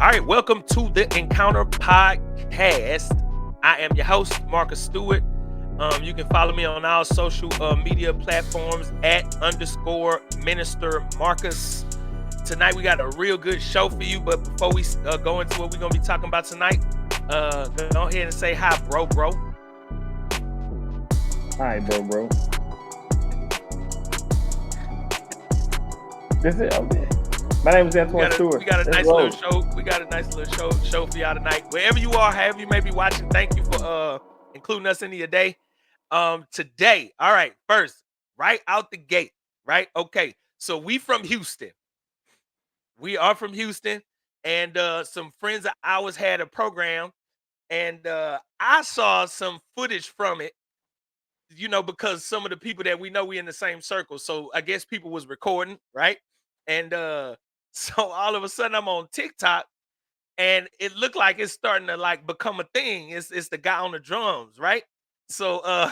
All right, welcome to the Encounter Podcast. I am your host, Marcus Stewart. You can follow me on all social media platforms at underscore Minister Marcus. Tonight we got a real good show for you, but before we go into what we're gonna be talking about tonight, go ahead and say hi, bro. Hi, bro. This is okay. My name is Antoine Stewart. We got a nice little show. We got a nice little show for y'all tonight. Wherever you are, however you may be watching, thank you for including us into your day. Today, all right, first, right out the gate, right? Okay, so we from Houston. We are from Houston, and some friends of ours had a program, and I saw some footage from it, because some of the people that we know, we in the same circle. So I guess people was recording, right? And so all of a sudden I'm on TikTok and it looked like it's starting to like become a thing. It's the guy on the drums, right? So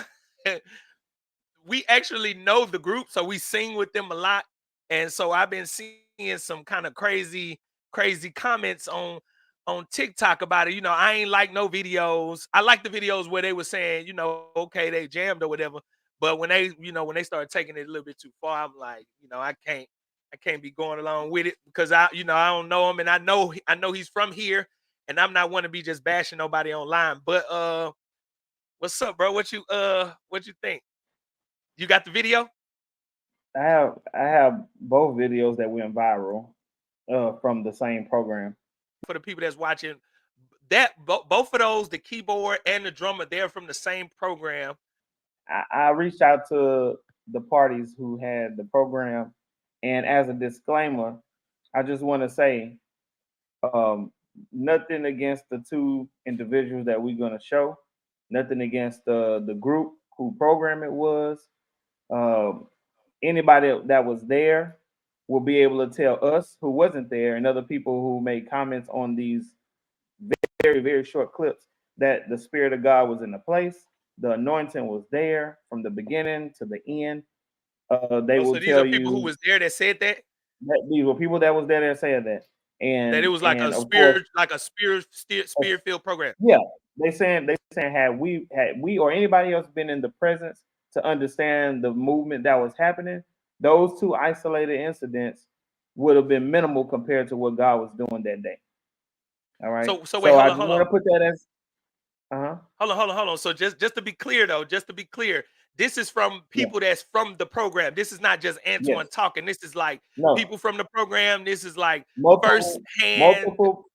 we actually know the group, so we sing with them a lot. And so I've been seeing some kind of crazy comments on TikTok about it. I ain't like no videos. I like the videos where they were saying, okay, they jammed or whatever. But when they started taking it a little bit too far, I'm like, I can't be going along with it because I don't know him, and I know he's from here, and I'm not want to be just bashing nobody online. But what's up, bro? What you think? You got the video? I have both videos that went viral from the same program. For the people that's watching, that both of those, the keyboard and the drummer, they're from the same program. I reached out to the parties who had the program, and as a disclaimer, I just want to say um, nothing against the two individuals that we're going to show, nothing against the group who program it was. Um, Anybody that was there will be able to tell us who wasn't there and other people who made comments on these very short clips that the spirit of God was in the place. The anointing was there from the beginning to the end. They Oh, so will these are tell people who you was there that said that that these were people that was there that said that, that it and was like a and of course, spirit filled program. yeah, they saying had we or anybody else been in the presence to understand the movement that was happening, those two isolated incidents would have been minimal compared to what God was doing that day. All right. So wait, So hold I on, just hold want on. to put that as uh-huh. Hold on. So just to be clear though, just to be clear, this is from Yeah. people that's from the program. This is not just Antoine Yes. talking. This is like No. people from the program. This is like first Multiple hand. multiple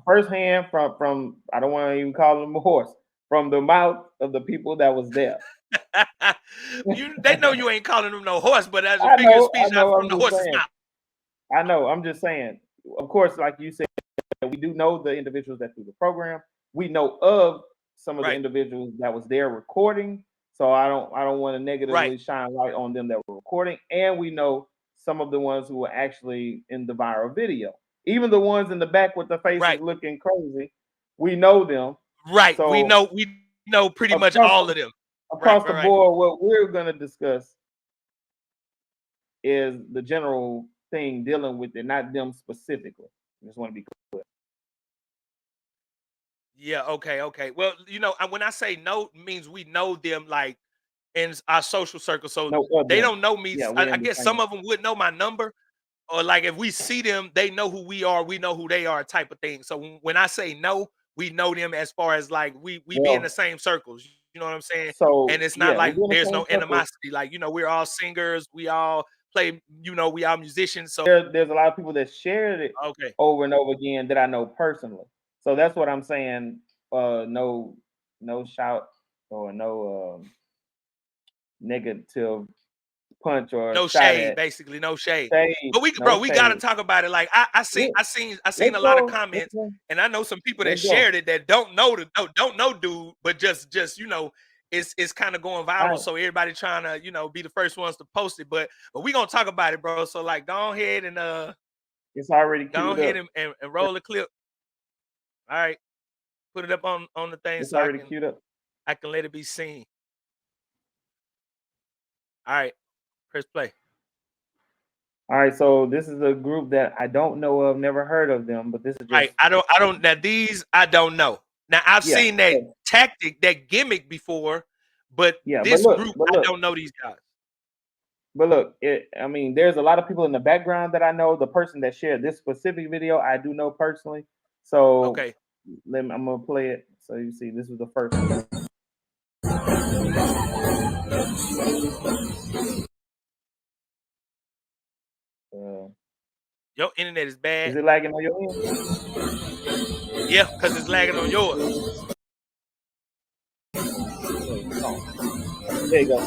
firsthand from I don't want to even call them a horse, from the mouth of the people that was there. They know you ain't calling them no horse, but as a I figure of know, I speech, not know. from I'm the just horse's saying. mouth. I know. I'm just saying. Of course, like you said, we do know the individuals that do the program. We know of some of the Right, individuals that was there recording. So I don't want to right. negatively shine light on them that were recording. And we know some of the ones who were actually in the viral video. Even the ones in the back with the faces Right. looking crazy, we know them. Right. We So know we know pretty much across all the, of them. Right, across right, the right. board, what we're gonna discuss is the general thing dealing with it, not them specifically. I just want to be clear. Yeah, okay. Well, when I say know means we know them like in our social circle. So No, they them. don't know me. Yeah, I, we're I in the guess some same. of them would know my number, or like if we see them, they know who we are, we know who they are, type of thing. So when I say no, we know them as far as like we be in the Well, same circles. You know what I'm saying? And so it's not yeah, like we're in the there's same no circle. animosity. Like we're all singers, we all play. We all musicians. So There's a lot of people that shared it okay, over and over again that I know personally. So that's what I'm saying. No, no shout or no negative punch or no shot shade, at basically, no shade. shade. But No we gotta shade. talk about it. Like I seen Let, I seen I seen let's a lot of go. Let's comments, go. and I know some people that Let's go. shared it that don't know dude, but just it's kind of going I viral. So everybody trying to be the first ones to post it. But we gonna talk about it, bro. So like go ahead and It's already go queued ahead up. and roll the clip. All right, put it up on the thing It's so I already can queued up. I can let it be seen. All right, press play. All right, so this is a group that I don't know of, never heard of them, but this is Right. just I don't now these I don't know. Now I've yeah. seen that So, tactic, that gimmick before, but yeah, this group, but I look, don't know these guys. I mean, there's a lot of people in the background that I know. The person that shared this specific video, I do know personally. So Okay. I'm gonna play it. So you see, this was the first one. Uh, Your internet is bad. is it lagging on your end? Yeah, because it's lagging on yours. Wait, hold on. There you go.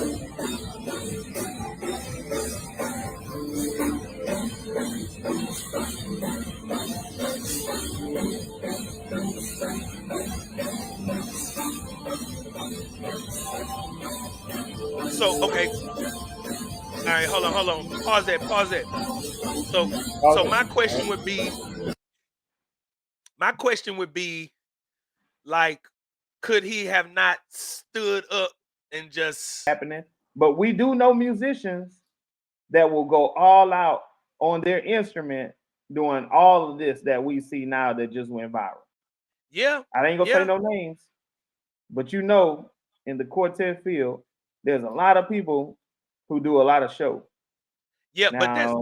So okay. All right, hold on. Pause that, pause that. So Pause so it. All right. my question would be like, could he have not stood up and just Happening, but we do know musicians that will go all out on their instrument doing all of this that we see now that just went viral. yeah, I ain't gonna say yeah, no names, but you know, in the quartet field, there's a lot of people who do a lot of show. yeah, but that's Now,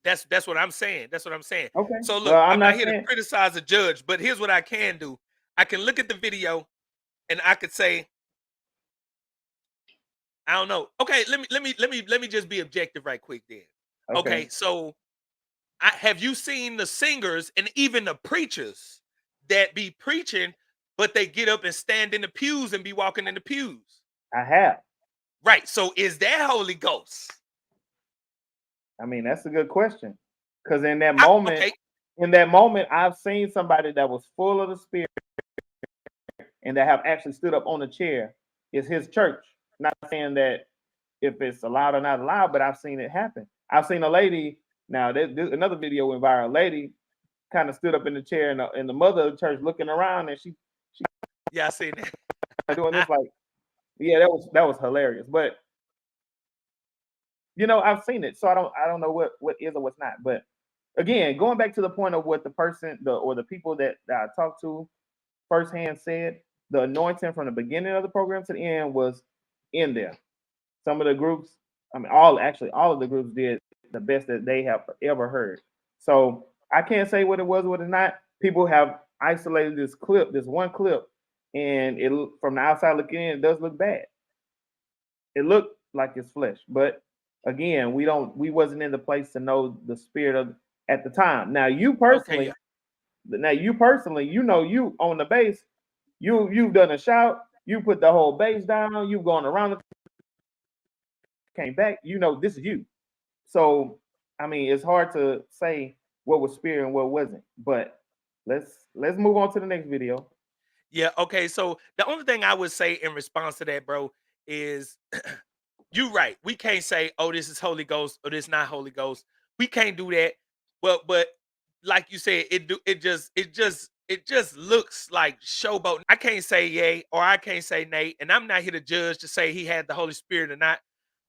that's that's what I'm saying. That's what I'm saying. okay, So look, well, I'm I'm not not here to saying criticize a judge, but here's what I can do. I can look at the video and I could say, I don't know. Okay, let me just be objective right quick then. okay. Okay, so have you seen the singers and even the preachers that be preaching, but they get up and stand in the pews and be walking in the pews? I have. Right. So is that Holy Ghost? I mean, that's a good question. Because Okay. in that moment, I've seen somebody that was full of the spirit and that have actually stood up on a chair. It's his church. Not saying that if it's allowed or not allowed, but I've seen it happen. I've seen a lady. Now, there's another video went viral. A lady kind of stood up in the chair, and the mother of the church looking around, and she Yeah, I seen doing that. this like, yeah, that was hilarious. But I've seen it, so I don't know what is or what's not. But again, going back to the point of what the person or the people that I talked to firsthand said, the anointing from the beginning of the program to the end was in there. Some of the groups, I mean, all of the groups did the best that they have ever heard. So I can't say what it was, what it's not. People have isolated this clip, this one clip, and from the outside looking in, it does look bad. It looked like it's flesh, but again, we wasn't in the place to know the spirit of at the time. Okay, yeah. You personally, you on the bass, you've done a shout, you put the whole bass down, you've gone around the came back, this is you. So I mean, it's hard to say what was spirit and what wasn't. But let's move on to the next video. Yeah, okay. So the only thing I would say in response to that, bro, is you right. We can't say, "Oh, this is Holy Ghost," or "This not Holy Ghost." We can't do that. But like you said, it just looks like showboat. I can't say yay or I can't say nay, and I'm not here to judge to say he had the Holy Spirit or not.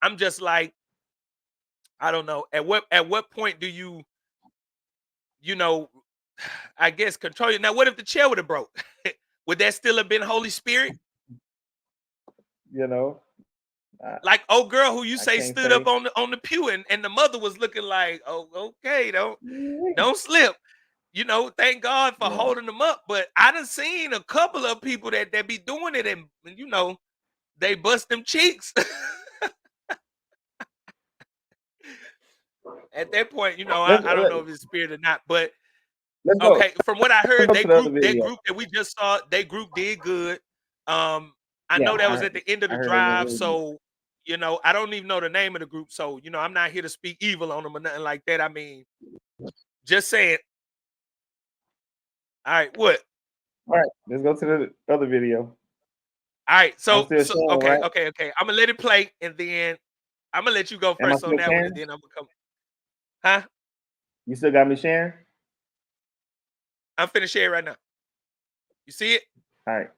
I'm just like, I don't know. At what point do you know, I guess control you? Now, what if the chair would have broke? Would that still have been Holy Spirit? You know, I, Like old girl who you I say can't stood up say. on the pew and the mother was looking like, oh, okay, don't slip. Thank God for Yeah. holding them up. But I done seen a couple of people that be doing it and they bust them cheeks. At that point, I don't Let, know if it's spirit or not. But let's go. okay, from what I Let's heard, go to the other that video. group that we just saw, they group did good. Um, I Yeah, know that was at the end of I the heard they went drive, really good. so I don't even know the name of the group, so I'm not here to speak evil on them or nothing like that. I mean, just saying. All right, what? All right, let's go to the other video. All right, I'm so still so sharing, okay, right? okay, okay. I'm gonna let it play, and then I'm gonna let you go Am I first on still that one, and sharing? then I'm gonna come. Huh? You still got me sharing? I'm finna share it right now. You see it? All right.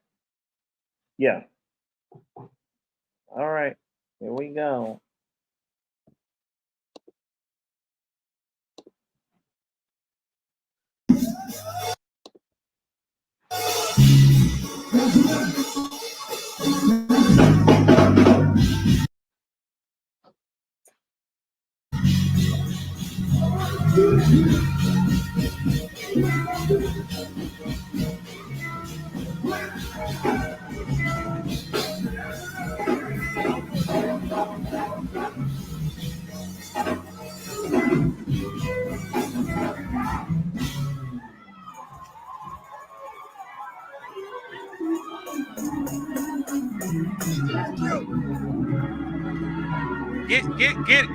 Yeah. All right. Here we go.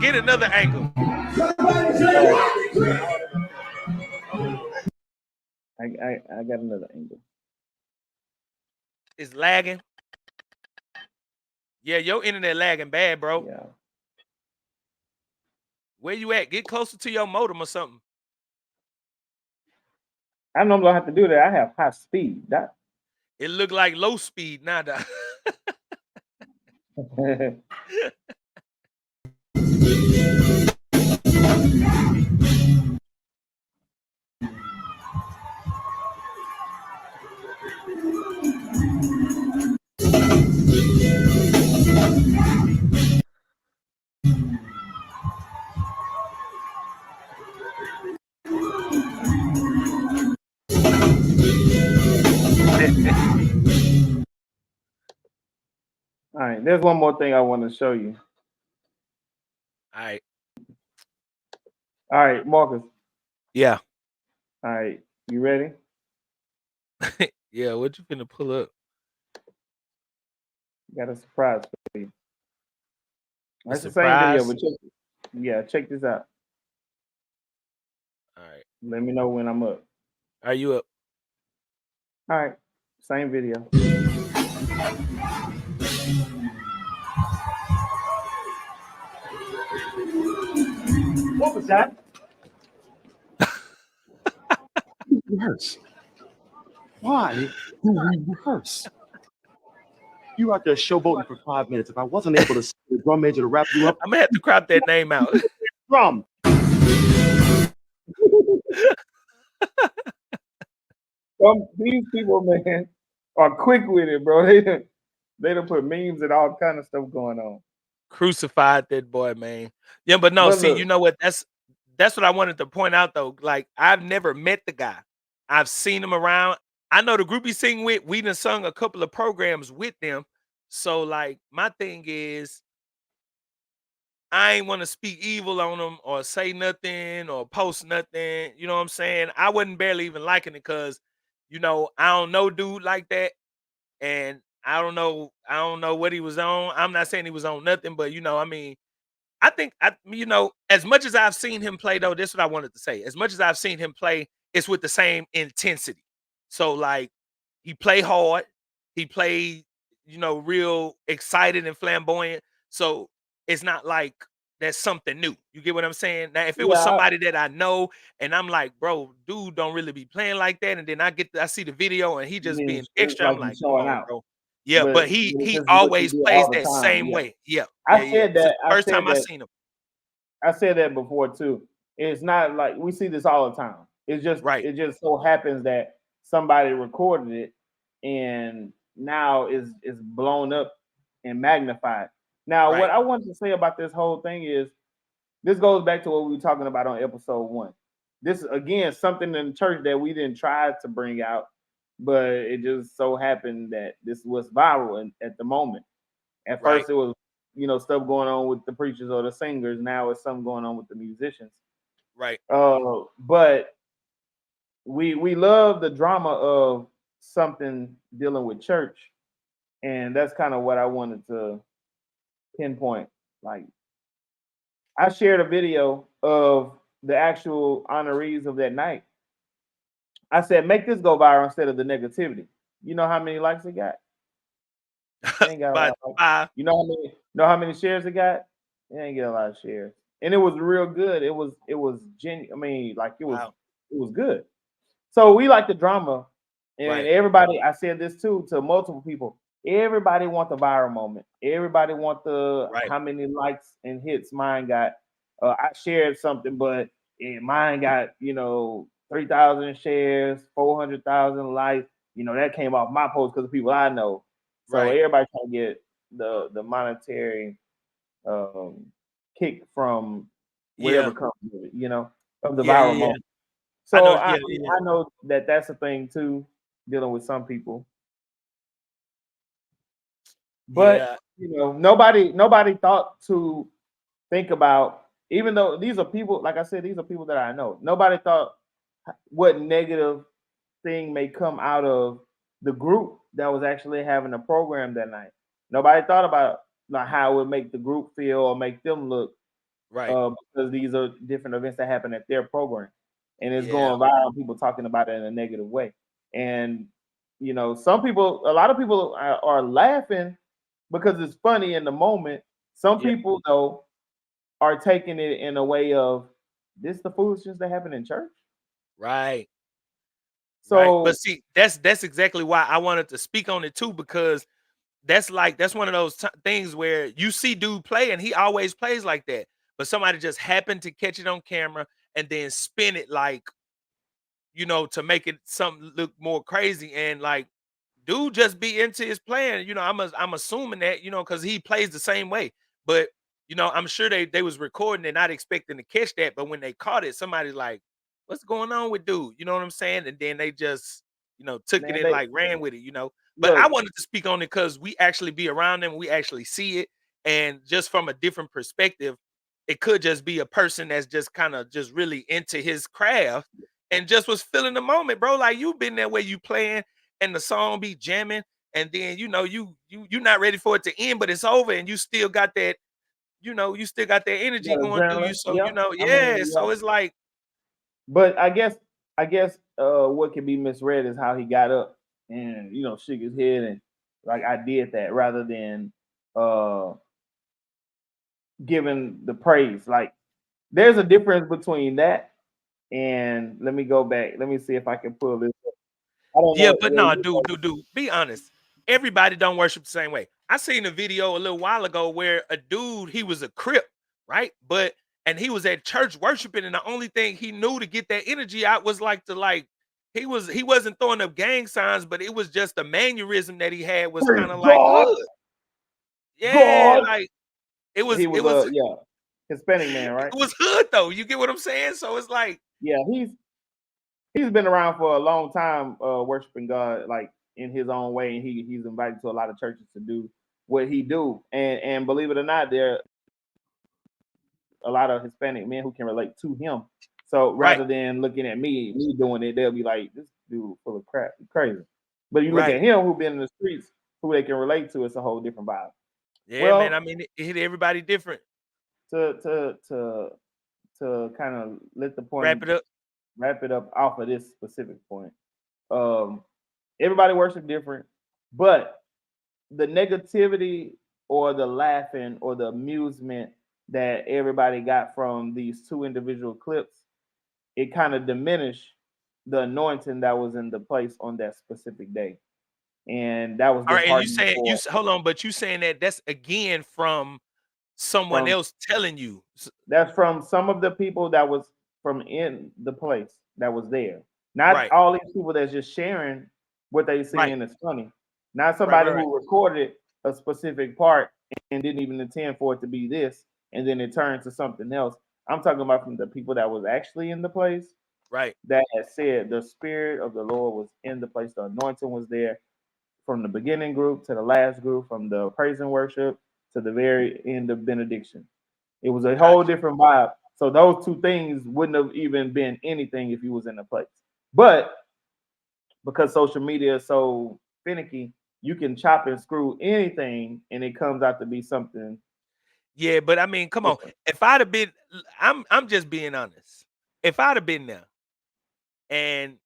Get another angle. I got another angle. It's lagging. Yeah, your internet lagging bad, bro. Yeah. Where you at? Get closer to your modem or something. I know I'm gonna have to do that. I have high speed. That It look like low speed now. Dog. All right, there's one more thing I want to show you. All right. All right, Marcus. Yeah. All right, you ready? Yeah, what you finna pull up? Got a surprise for you. A That's the same video, surprise. but check this out. All right. Let me know when I'm up. Are you up? All right, same video. What was that? Rehearse. Why do we rehearse? You out there showboating for 5 minutes. If I wasn't able to see the drum major to wrap you up, I'm gonna have to crop that name out. drum. These people, man, are quick with it, bro. They don't put memes and all kind of stuff going on. Crucified that boy, man. Yeah, but no, But see, look, you know what? That's what I wanted to point out though. Like, I've never met the guy. I've seen him around. I know the group he sing with, we done sung a couple of programs with them. So, like, my thing is, I ain't want to speak evil on them or say nothing or post nothing. You know what I'm saying? I wasn't barely even liking it because, I don't know dude like that. And I don't know what he was on. I'm not saying he was on nothing, but I mean, I think as much as I've seen him play though, this is what I wanted to say. As much as I've seen him play, it's with the same intensity. So like he play hard, he played, real excited and flamboyant. So it's not like that's something new. You get what I'm saying? Now, if it was yeah, somebody that I know and I'm like, bro, dude don't really be playing like that, and then I see the video and he just being it's extra, I'm like you like, come showing on, out. bro. Yeah, But but he this is what you always do plays all the that time. same Yeah, way. Yeah, yeah, I yeah. said This is that. the first time I seen him. I said that before too. It's not like we see this all the time. Right, It just so happens that somebody recorded it and now is blown up and magnified. Now, what right, I wanted to say about this whole thing is this goes back to what we were talking about on episode 1. This is again something in the church that we didn't try to bring out, but it just so happened that this was viral at the moment. At right, first, it was stuff going on with the preachers or the singers. Now it's something going on with the musicians. right. But we love the drama of something dealing with church, and that's kind of what I wanted to pinpoint. Like I shared a video of the actual honorees of that night. I said, make this go viral instead of the negativity. You know how many likes it got? It ain't got a lot But of likes. You know how many shares it got? It ain't get a lot of shares. And it was real good. It was genuine. I mean, like wow, it was good. So we like the drama. And right, everybody, I said this too to multiple people. Everybody want the viral moment. Everybody want the right, how many likes and hits mine got. I shared something, but mine got 3,000 shares, 400,000 likes. That came off my post because of people I know. So right. everybody trying to get the monetary um, kick from whatever Yeah, comes with it, of the yeah, viral yeah, yeah. moment. I So know. I Yeah, yeah, I know that that's a thing too, dealing with some people. But yeah. nobody thought to think about, even though these are people, like I said, these are people that I know. Nobody thought what negative thing may come out of the group that was actually having a program that night. Nobody thought about like how it would make the group feel or make them look, Right. because these are different events that happen at their program, and it's Yeah. going viral. People talking about it in a negative way, and some people, a lot of people are laughing because it's funny in the moment. Some Yeah. people though are taking it in a way of this the foolishness that happened in church. Right. Right. But So see, that's exactly why I wanted to speak on it too, because that's one of those things where you see dude play and he always plays like that, but somebody just happened to catch it on camera and then spin it like, to make it something look more crazy. And like, dude just be into his playing. I'm assuming that, because he plays the same way. But I'm sure they was recording and not expecting to catch that. But when they caught it, somebody's like, "What's going on with dude?" You know what I'm saying? And then they just, took it man, and they like ran with it. But I look, wanted to speak on it because we actually be around them, we actually see it, and just from a different perspective, it could just be a person that's just kind of just really into his craft and just was feeling the moment, bro. Like you've been there where you playing and the song be jamming, and then you not ready for it to end, but it's over, and you still got that, you still got that energy yeah, going through you. adrenaline. So Yeah, I yeah. mean, yeah. So it's like, But I guess what can be misread is how he got up and shook his head and like I did that rather than uh giving the praise. Like there's a difference between that and let me go back. Let me see if I can pull this up. I don't yeah, know but where no, you dude, be honest. Everybody don't worship the same way. I seen a video a little while ago where a dude, he was a crip, right? And he was at church worshiping, and the only thing he knew to get that energy out was like he wasn't throwing up gang signs, but it was just a mannerism that he had was praise kind of like God, hood. Yeah, God. like it He was was it was yeah, Hispanic man, right? it was hood though. You get what I'm saying? So it's like, Yeah, he's been around for a long time, worshiping God like in his own way, and he's invited to a lot of churches to do what he do. And believe it or not, there are a lot of Hispanic men who can relate to him. So right, rather than looking at me doing it, they'll be like, "This dude full of crap, He's crazy." But you look right. at him, who been in the streets, who they can relate to, it's a whole different vibe. Yeah, man. I Well, mean, it hit everybody different. to to to to kind of let the Wrap point it up. wrap it up off of this specific point. Um, Everybody worship different, but the negativity or the laughing or the amusement that everybody got from these two individual clips, it kind of diminished the anointing that was in the place on that specific day. And that was All right, and you disheartening saying for hold on, but you saying that that's again from someone from else telling you. that's from some of the people that was from in the place that was there. Not Right, all these people that's just sharing what they see right, and it's funny. Not right, somebody right, right, who recorded a specific part and didn't even intend for it to be this, and then it turned to something else. I'm talking about from the people that was actually in the place right. that had said the spirit of the Lord was in the place. The anointing was there from the beginning group to the last group, from the praise and worship to the very end of benediction. It was a whole Gotcha. different vibe. So those two things wouldn't have even been anything if he was in the place. But because social media is so finicky, you can chop and screw anything and it comes out to be something Yeah, but I mean, come on. different. If I'd have been, I'm just being honest. If I'd have been there, and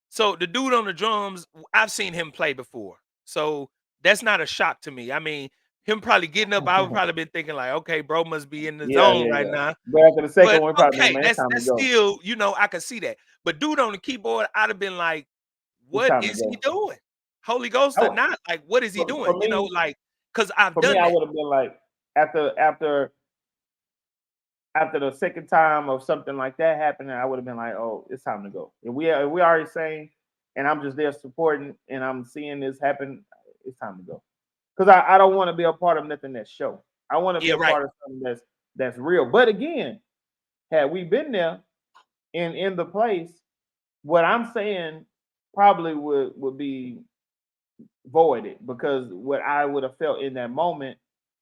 so the dude on the drums, I've seen him play before, so that's not a shock to me. I mean, him probably getting up, I would probably been thinking like, okay, bro must be in the Yeah, zone yeah, right yeah. now. But after the second But one, probably been, okay, man, it's that's time to that's go. still, I could see that. But dude on the keyboard, I'd have been like, It's "What time to is he go. doing? Holy Ghost I or would, not? Like, what is he for doing?" me, Like, because I've for me, done I that. would have been like after the second time of something like that happening, I would have been like, "Oh, it's time to go." If we already saying, and I'm just there supporting, and I'm seeing this happen, it's time to go. Because I don't want to be a part of nothing that's show. I want to be Yeah, a right. part of something that's real. But again, had we been there and in the place, what I'm saying probably would be voided because what I would have felt in that moment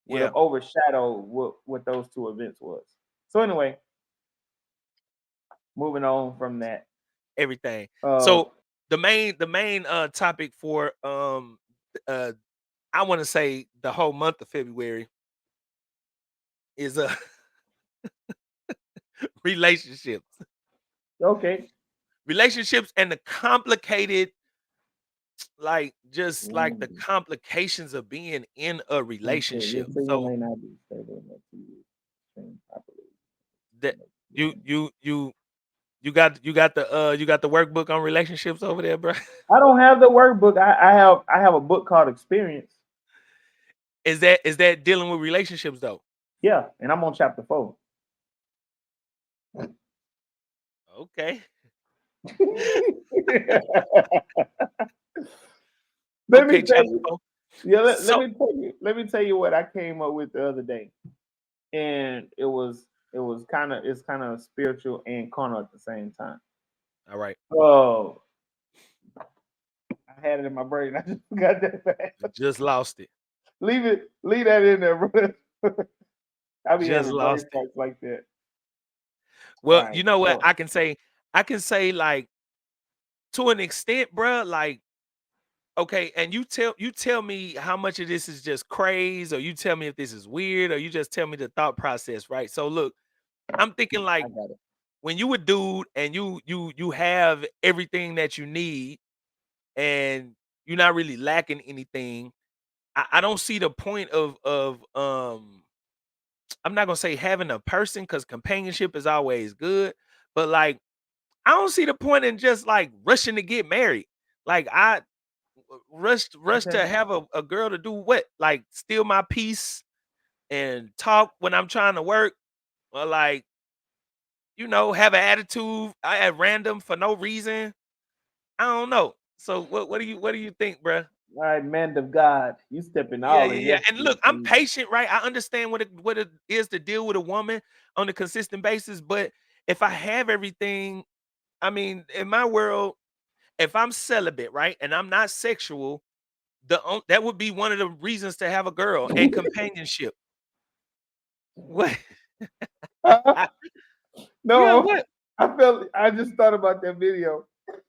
would Yeah, have overshadowed what those two events was. So anyway, moving on from that. everything. Uh, So the main topic for uh I want to say the whole month of February is relationships, Okay. relationships, and the complicated, like just like the Mm. complications of being in a Okay. Your relationship. signal So may not be stable enough to use stream properly. that you you you you got the workbook on relationships over there, bro. I don't have the workbook. I have a book called Experience. Is that dealing with relationships though? Yeah, and I'm on chapter 4. Okay. Let me Okay, tell chapter you. 4. Yeah, let So me tell you. Let me tell you what I came up with the other day, and it was kind of spiritual and carnal at the same time. all right. Oh, I had it in my brain. I just forgot that You fast. just lost it. Leave that in there, bro. I be Just having brain lost it. farts like that. All Well, right. you know what? So I can say like to an extent, bro, like okay, and you tell me how much of this is just craze, or you tell me if this is weird, or you just tell me the thought process, right? So look, I'm thinking I like got it. when you a dude and you have everything that you need and you're not really lacking anything, I don't see the point of I'm not gonna say having a person because companionship is always good, but like I don't see the point in just like rushing to get married. Like I rush Okay. to have a girl to do what? Like steal my peace and talk when I'm trying to work, or like have an attitude at random for no reason. I don't know. So what do you think, bruh? All right, man of God, you stepping Yeah, all yeah, in yeah. your And look, feet, I'm dude. patient, right? I understand what it is to deal with a woman on a consistent basis, but if I have everything, I mean, in my world, if I'm celibate, right, and I'm not sexual, that would be one of the reasons to have a girl and companionship. What? Yeah, No, what? I just thought about that video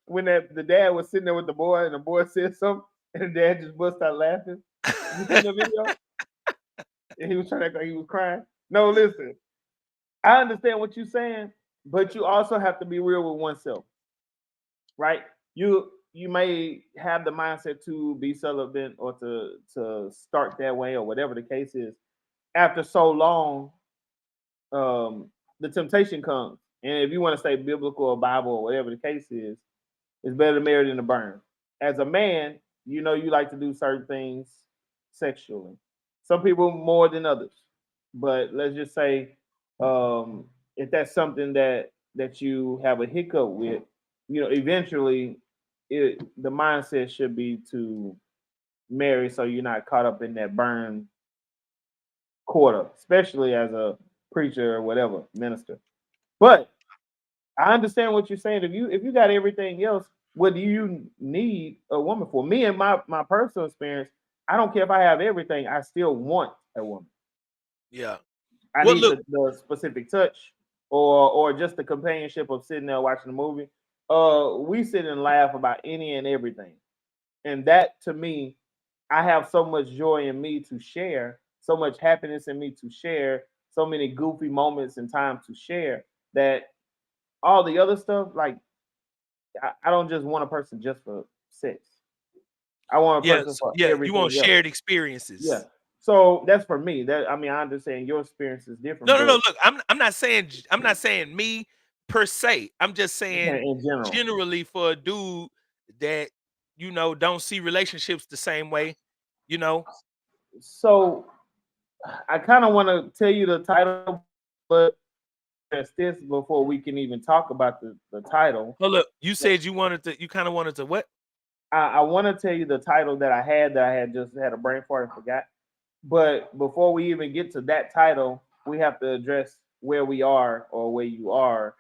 when the dad was sitting there with the boy and the boy said something and the dad just bust out laughing. You seen the video? And he was trying to act like he was crying. No, listen. I understand what you're saying, but you also have to be real with oneself, right? You may have the mindset to be celibate or to start that way or whatever the case is. After so long, the temptation comes. And if you want to stay biblical or Bible or whatever the case is, it's better to marry than to burn. As a man, you like to do certain things sexually. Some people more than others. But let's just say if that's something that you have a hiccup with, eventually the mindset should be to marry so you're not caught up in that burn quarter, especially as a preacher or whatever minister. But I understand what you're saying. If you got everything else, what do you need a woman for? Me and my personal experience, I don't care if I have everything. I still want a woman. Yeah. I Well, need look. the specific touch or just the companionship of sitting there watching the movie. We sit and laugh about any and everything, and that to me, I have so much joy in me to share, so much happiness in me to share, so many goofy moments and time to share that all the other stuff, like I don't just want a person just for sex. I want a person Yes, for yeah. You want everything else. shared Yeah. experiences. So that's for me. That I mean, I understand your experience is No, different, no, no. but Look, I'm not saying me per se. I'm just I'm saying saying in general. generally for a dude that don't see relationships the same way. You know. So I kind of want to tell you the title, but address this before we can even talk about the title. Oh, look. You said you kind of wanted to what? I want to tell you the title that I had just had a brain fart and forgot. But before we even get to that title, we have to address where we are or where you are,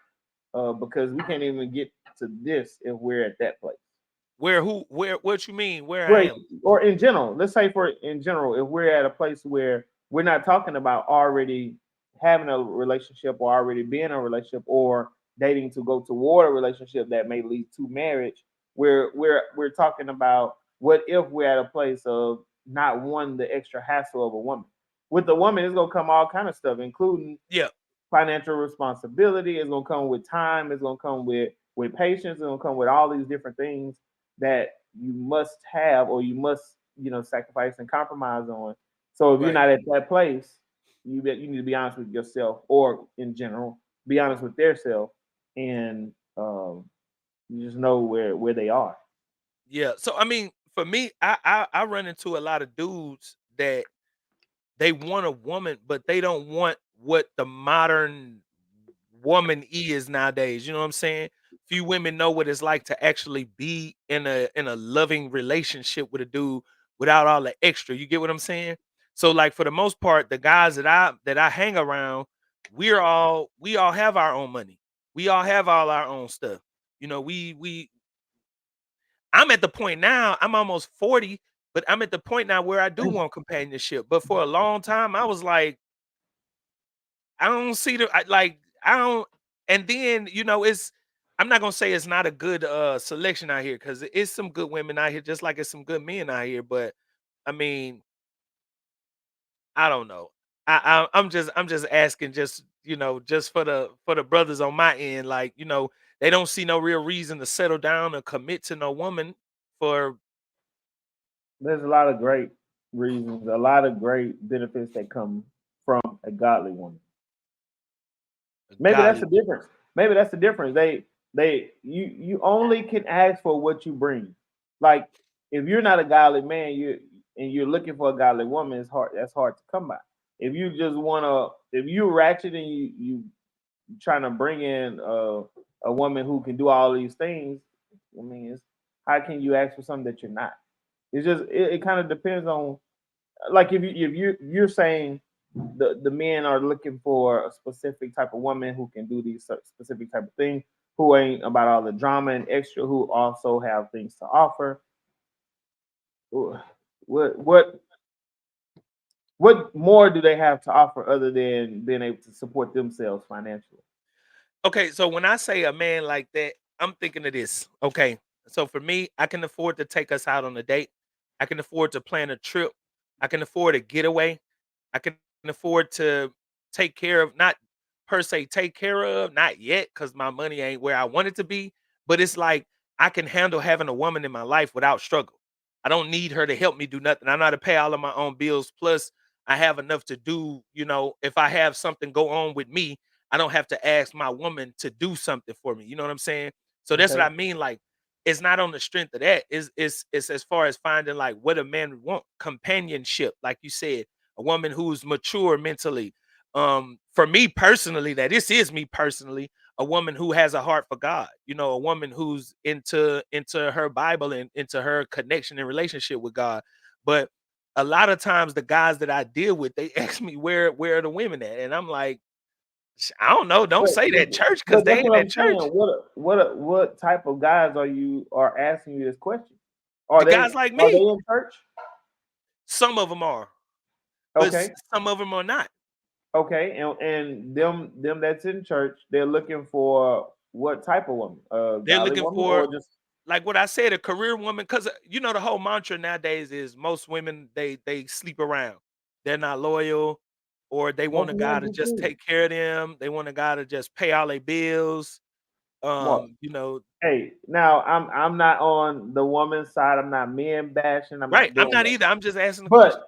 because we can't even get to this if we're at that place. Where? Who? Where? What you mean? Where I Right. am? Or in general, let's say for in general, if we're at a place where we're not talking about already having a relationship or already being in a relationship or dating to go toward a relationship that may lead to marriage, we're talking about what if we're at a place of not wanting the extra hassle of a woman. With the woman, it's gonna come all kind of stuff, including Yeah. financial responsibility. It's gonna come with time. It's gonna come with patience. It's gonna come with all these different things that you must have or you must sacrifice and compromise on. So if you're Right. not at that place, you need to be honest with yourself, or in general, be honest with their self, and you just know where they are. Yeah. So I mean, for me, I run into a lot of dudes that they want a woman, but they don't want what the modern woman is nowadays. You know what I'm saying? Few women know what it's like to actually be in a loving relationship with a dude without all the extra. You get what I'm saying? So like for the most part, the guys that I hang around, we all have our own money. We all have all our own stuff. You know, we I'm at the point now, I'm almost 40, but I'm at the point now where I do want companionship. But for a long time, I was like, I don't see I don't. And then it's I'm not gonna say it's not a good selection out here because it's some good women out here, just like it's some good men out here. But I mean, I don't know. I'm just asking, just just for the brothers on my end, like they don't see no real reason to settle down or commit to no woman for There's a lot of great reasons, a lot of great benefits that come from a godly woman. a Maybe that's godly. the difference. Maybe that's the difference. You only can ask for what you bring. Like if you're not a godly man, you're looking for a godly woman, it's hard. That's hard to come by. If you just wanna, if you ratchet and you trying to bring in a woman who can do all these things, I mean, how can you ask for something that you're not? It's just it kind of depends on, like if you're saying the men are looking for a specific type of woman who can do these specific type of things, who ain't about all the drama and extra, who also have things to offer. What what what more do they have to offer other than being able to support themselves financially? Okay, so when I say a man like that, I'm thinking of this. Okay, so for me, I can afford to take us out on a date. I can afford to plan a trip. I can afford a getaway. I can afford to take care of, not per se take care of, not yet, because my money ain't where I want it to be. But it's like I can handle having a woman in my life without struggle. I don't need her to help me do nothing. I know how to pay all of my own bills. Plus, I have enough to do, if I have something go on with me, I don't have to ask my woman to do something for me. You know what I'm saying? So that's what Okay, I mean. Like, it's not on the strength of that. It's as far as finding like what a man want. Companionship, like you said, a woman who's mature mentally. For me personally, that this is me personally, a woman who has a heart for God. A woman who's into her Bible and into her connection and relationship with God. But a lot of times the guys that I deal with, they ask me where are the women at? And I'm like, I don't know. Don't but say but, that church because but they that's ain't what at I'm saying. church. What type of guys are asking you this question? Are The they guys like are they me, in church? some of them are, but Okay, some of them are not. okay, and them that's in church, they're looking for what type of woman? A They're godly looking woman, for, or just like what I said, a career woman. Because the whole mantra nowadays is most women they sleep around. They're not loyal, or they want most a guy men to do just too? take care of them. They want a guy to just pay all their bills. Well, Um, you know, hey, now I'm not on the woman's side. I'm not men bashing. I'm right? not I'm doing not that. either. I'm just asking the But question.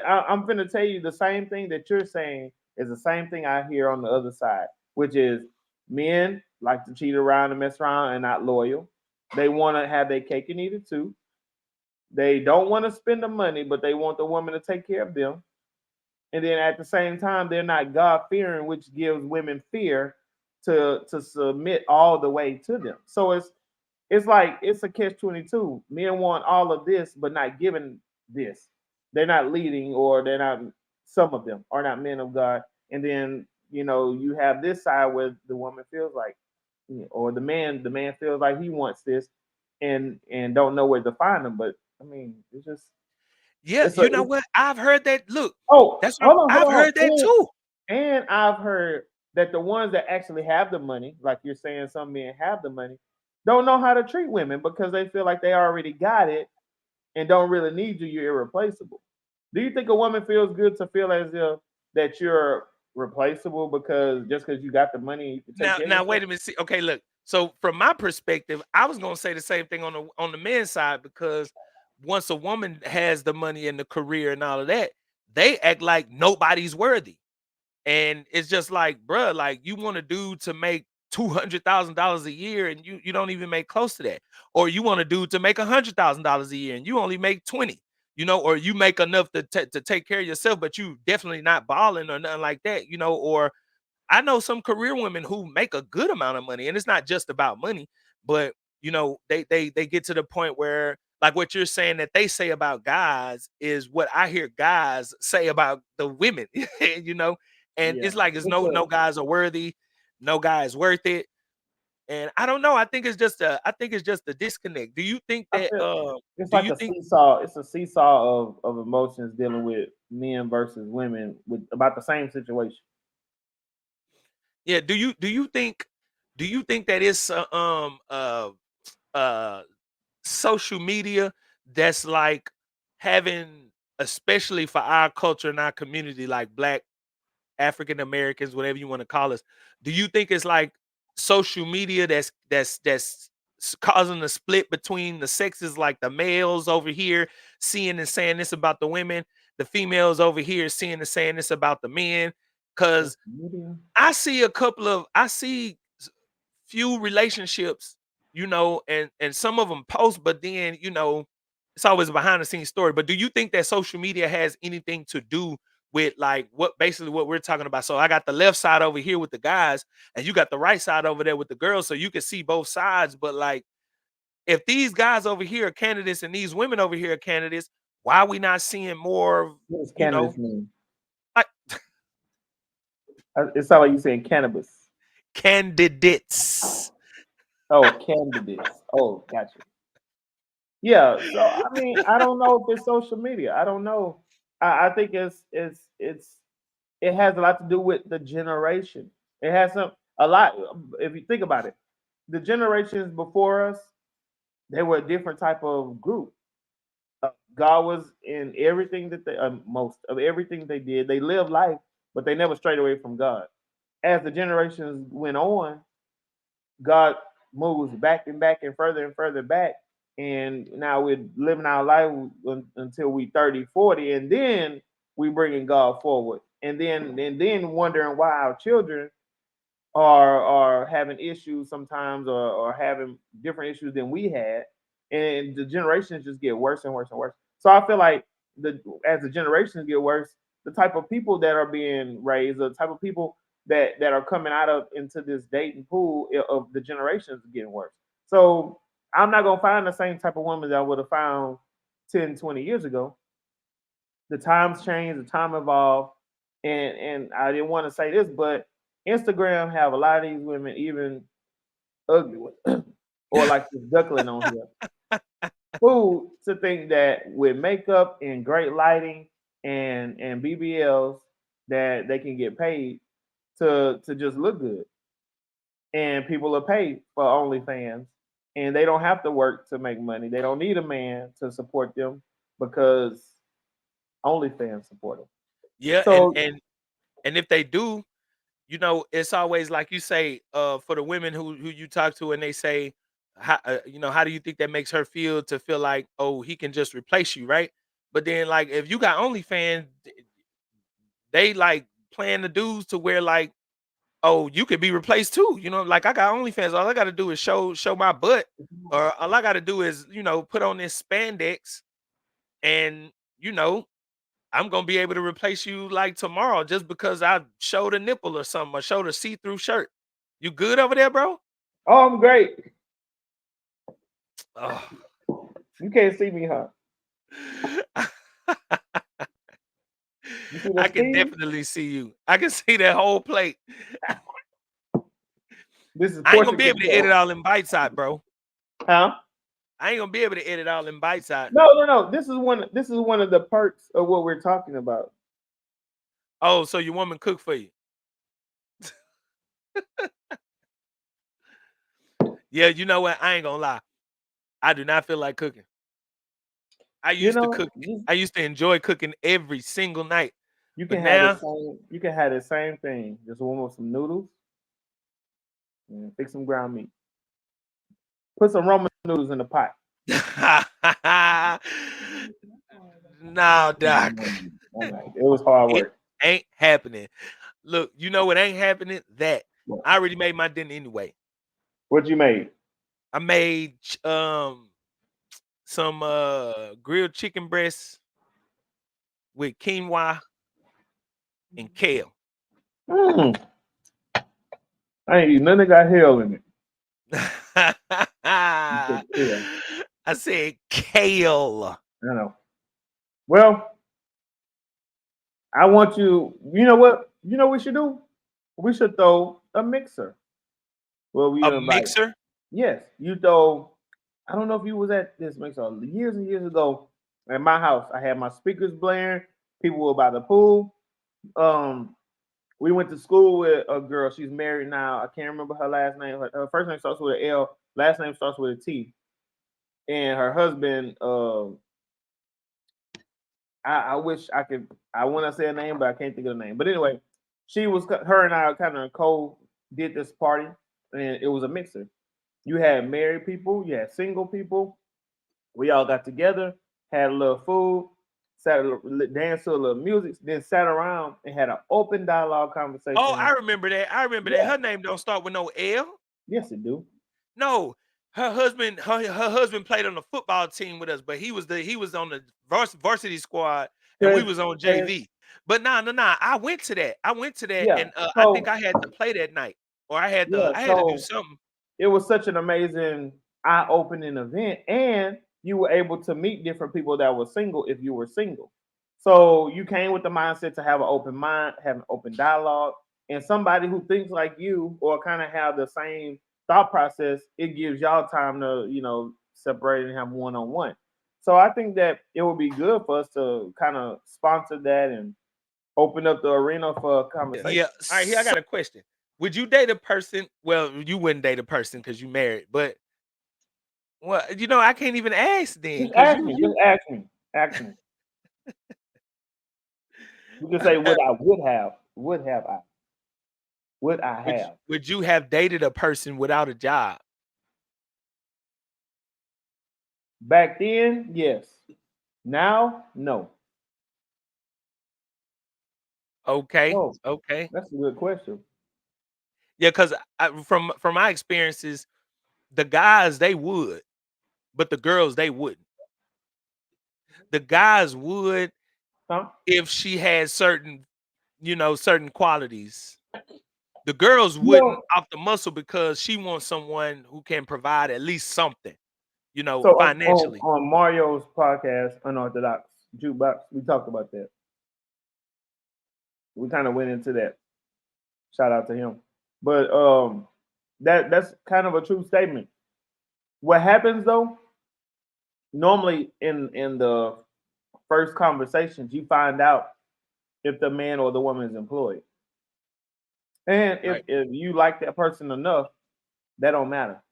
I'm gonna tell you the same thing that you're saying is the same thing I hear on the other side, which is men like to cheat around and mess around and not loyal. They want to have their cake and eat it too. They don't want to spend the money, but they want the woman to take care of them. And then at the same time, they're not God fearing, which gives women fear to submit all the way to them. So it's like it's a catch 22. Men want all of this, but not giving this. They're not leading, or they're not. Some of them are not men of God. And then you have this side where the woman feels like, or the man feels like he wants this, and don't know where to find them. But I mean, it's just Yeah, it's a you know it's, what? I've heard that. Look, oh, that's what hold on, hold I've on, heard that too. and I've heard that the ones that actually have the money, like you're saying, some men have the money, don't know how to treat women because they feel like they already got it, and don't really need you, you're irreplaceable. Do you think a woman feels good to feel as if that you're replaceable because just because you got the money you can take care of Now yourself? wait a minute. See, okay, look. So from my perspective, I was gonna say the same thing on the men's side because once a woman has the money and the career and all of that, they act like nobody's worthy. And it's just like, bruh, like you want a dude to make $200,000 a year and you don't even make close to that. Or you want a dude to make $100,000 a year and you only make 20, or you make enough to take care of yourself, but you definitely not balling or nothing like that, or I know some career women who make a good amount of money, and it's not just about money, but they get to the point where like what you're saying that they say about guys is what I hear guys say about the women, you know, and Yeah, it's like it's it's a. no guys are worthy, no guy is worth it. And I don't know. I think it's just a disconnect. Do you think I that feel it's do like you a think seesaw. It's a seesaw of emotions dealing with men versus women with about the same situation. yeah, do you think that it's uh social media that's like having, especially for our culture and our community, like black African Americans, whatever you want to call us, do you think it's like social media that's causing a split between the sexes, like the males over here seeing and saying this about the women, the females over here seeing and saying this about the men? Because Social media. I see few relationships, and some of them post, but then, it's always a behind the scenes story. But do you think that social media has anything to do with like what we're talking about? So I got the left side over here with the guys, and you got the right side over there with the girls, so you can see both sides. But like, if these guys over here are candidates and these women over here are candidates, why are we not seeing more, What does you know, cannabis mean? like It sounds like you saying cannabis. candidates? Oh, candidates. Oh, gotcha. Yeah. So I mean, I don't know if it's social media. I don't know. I think it has a lot to do with the generation. It has some a lot. If you think about it, the generations before us, they were a different type of group. God was in everything that most of everything they did. They lived life, but they never strayed away from God. As the generations went on, God moves back and back and further back. And now we're living our life until we 30, 40, and then we bringing God forward. And then wondering why our children are having issues sometimes or having different issues than we had. And the generations just get worse and worse and worse. So I feel like as the generations get worse, the type of people that are being raised, the type of people that are coming out of into this dating pool of the generations getting worse. So I'm not gonna find the same type of woman that I would have found 10, 20 years ago. The times change, the time evolved, and I didn't want to say this, but Instagram have a lot of these women even ugly or like this duckling on here. Who to think that with makeup and great lighting and BBLs that they can get paid to just look good, and people are paid for OnlyFans, and they don't have to work to make money. They don't need a man to support them because OnlyFans support them. Yeah, and So and and if they do, it's always like you say, for the women who you talk to, and they say, how do you think that makes her feel to feel like, oh, he can just replace you, right? But then, like, if you got OnlyFans, they like playing the dudes to where like, oh, you could be replaced too. Like I got OnlyFans, all I got to do is show my butt, or all I got to do is put on this spandex, and you know I'm gonna be able to replace you like tomorrow just because I showed a nipple or something, or showed a see-through shirt. You good over there, bro? oh, I'm great. Oh. You can't see me, huh? You see the I can steam? definitely see you. I can see that whole plate. This is I ain't gonna portion be able to edit control. all in bites out, bro. Huh? I ain't gonna be able to edit all in bites out. No, no, no. This is one of the perks of what we're talking about. Oh, so your woman cook for you? Yeah, you know what? I ain't gonna lie. I do not feel like cooking. I You used to know, cook. I used to enjoy cooking every single night. you But can have the now, same. You can have the same thing. Just warm up some noodles and fix some ground meat. Put some Roman noodles in the pot. no, Doc, All right. It was hard it work. ain't happening. Look, you know what ain't happening? That I already made my dinner anyway. What you made? I made some grilled chicken breasts with quinoa and kale. Mm, I ain't eating nothing that got hell in it. You said kale. I said kale. I know. Well, I want you. You know what? You know what we should do? We should throw a mixer. Well, we A invite. mixer? Yes, you throw. I don't know if you was at this mixer years and years ago at my house. I had my speakers blaring. People were by the pool. Um, we went to school with a girl. She's married now. I can't remember her last name. Her first name starts with an L. Last name starts with a T. And her husband. I wish I could. I want to say a name, but I can't think of the name. But anyway, she was. Her and I kind of co did this party, and it was a mixer. You had married people. You had single people. We all got together, had a little food, danced to a little music, then sat around and had an open dialogue Oh, conversation. I remember that. I remember that. Yeah, Her name don't start with no L. yes, it do. No, her husband played on the football team with us, but he was on the varsity squad and we Cause, was on cause JV. But nah. I went to that. I went to that, yeah. and I think So I had to play that night, or yeah. I had to do So something. it was such an amazing eye-opening event, and you were able to meet different people that were single if you were single. So you came with the mindset to have an open mind, have an open dialogue, and somebody who thinks like you or kind of have the same thought process. It gives y'all time to separate and have one-on-one. So I think that it would be good for us to kind of sponsor that and open up the arena for a Yeah. conversation. All right, here I got a question. Would you date a person? Well, you wouldn't date a person because you married, but well, I can't even ask then Just because ask me. Just ask me. Ask me. You can say what I would I have. would you have dated a person without a job? Back then, yes. Now, no. Okay, Oh, okay. that's a good question. Yeah, because from my experiences, the guys they would, but the girls they wouldn't. The guys would Huh? if she had certain qualities. The girls You wouldn't know, off the muscle because she wants someone who can provide at least something, so financially. on Mario's podcast, Unorthodox Jukebox, we talked about that. We kind of went into that. Shout out to him. But that's kind of a true statement. What happens though, normally in the first conversations, you find out if the man or the woman is employed. And Right. if you like that person enough, that don't matter.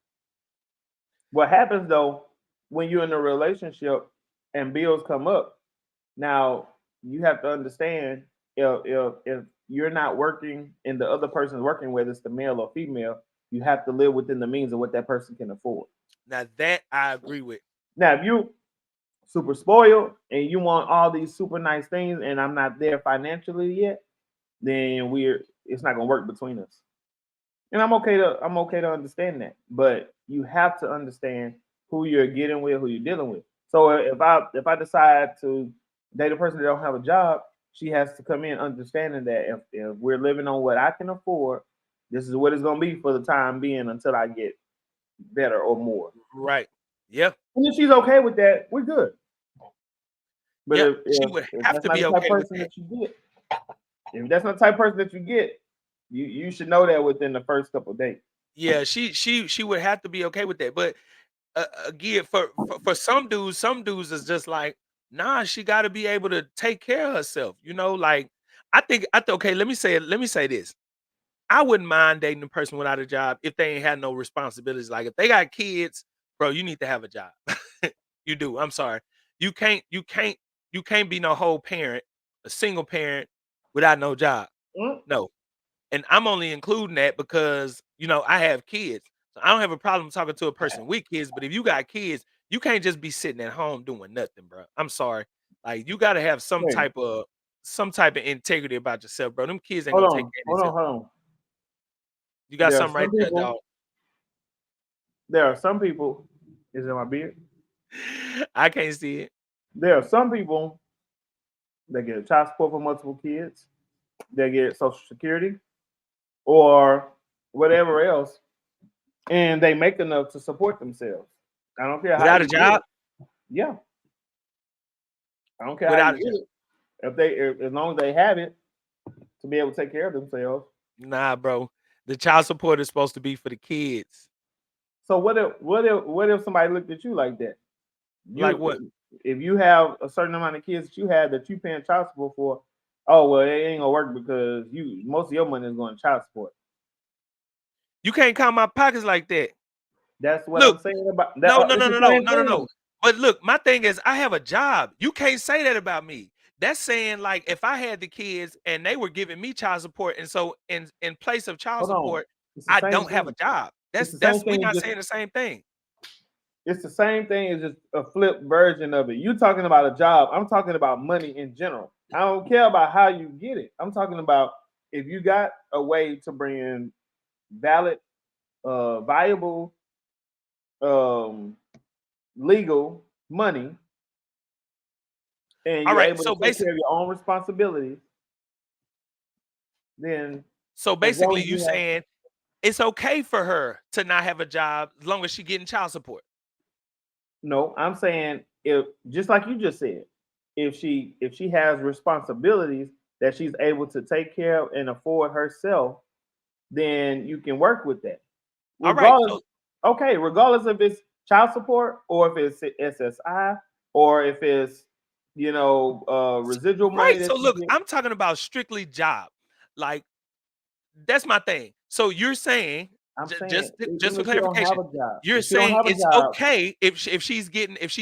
What happens though when you're in a relationship and bills come up, now you have to understand if you're not working and the other person's working, whether it's the male or female, you have to live within the means of what that person can afford. Now that I agree with. Now, if you super spoiled and you want all these super nice things and I'm not there financially yet, then we're it's not gonna work between us. And I'm okay to understand that. But you have to understand who you're getting with, who you're dealing with. So if I decide to date a person that don't have a job, she has to come in understanding that if we're living on what I can afford, this is what it's gonna be for the time being until I get better or more. Right. Yeah. And if she's okay with that, we're good. But Yep. if She if, would if have that's to not be the type of okay with person that. that you get, if that's not the type of person that you get, you should know that within the first couple of dates. Yeah, she would have to be okay with that. But again, for some dudes is just like, nah, she got to be able to take care of herself. Like okay. Let me say this. I wouldn't mind dating a person without a job if they ain't had no responsibilities. Like if they got kids, bro, you need to have a job. You do. I'm sorry. you can't be no whole parent, a single parent without no job. Mm. No. And I'm only including that because, I have kids. So I don't have a problem talking to a person with kids, but if you got kids, you can't just be sitting at home doing nothing, bro. I'm sorry. Like you got to have Wait, some type of integrity about yourself, bro. Them kids ain't gonna take care of themselves. hold on. You got There are something right some there, dog. people. There are some people. Is it my beard? I can't see it. There are some people that get child support for multiple kids. They get Social Security or whatever else, and they make enough to support themselves. I don't care how Without you a get job? it. Yeah, I don't care how Without you a get job. it. As long as they have it to be able to take care of themselves. Nah, bro. The child support is supposed to be for the kids. So what if somebody looked at you like that? Like what? If you have a certain amount of kids that you have that you paying child support for, oh well, it ain't gonna work because most of your money is going to child support. You can't count my pockets like that. That's what I'm Look, saying about that. no, no, It's no, the no, no, same no, no, thing. no. But look, my thing is I have a job. You can't say that about me. That's saying like if I had the kids and they were giving me child support, and so in place of child Hold on, support, it's the I same don't have a thing. job. It's That's the same we're thing. not Just saying the same thing. it's the same thing. It's just a flip version of it. You talking about a job. I'm talking about money in general. I don't care about how you get it. I'm talking about if you got a way to bring in valid, viable, um, legal money, and All you're right. able to take care of your own responsibilities, then So as long basically as you you have saying it's okay for her to not have a job as long as she getting child support. no, I'm saying if just like you just said, if she has responsibilities that she's able to take care of and afford herself, then you can work with that. All right. Regardless, So okay, regardless if it's child support or if it's SSI or if it's residual money right. that So you look, get. I'm talking about strictly job. Like that's my thing. So you're saying I'm saying just even for if she don't have clarification, a job, you're if she don't saying have a it's job, okay if she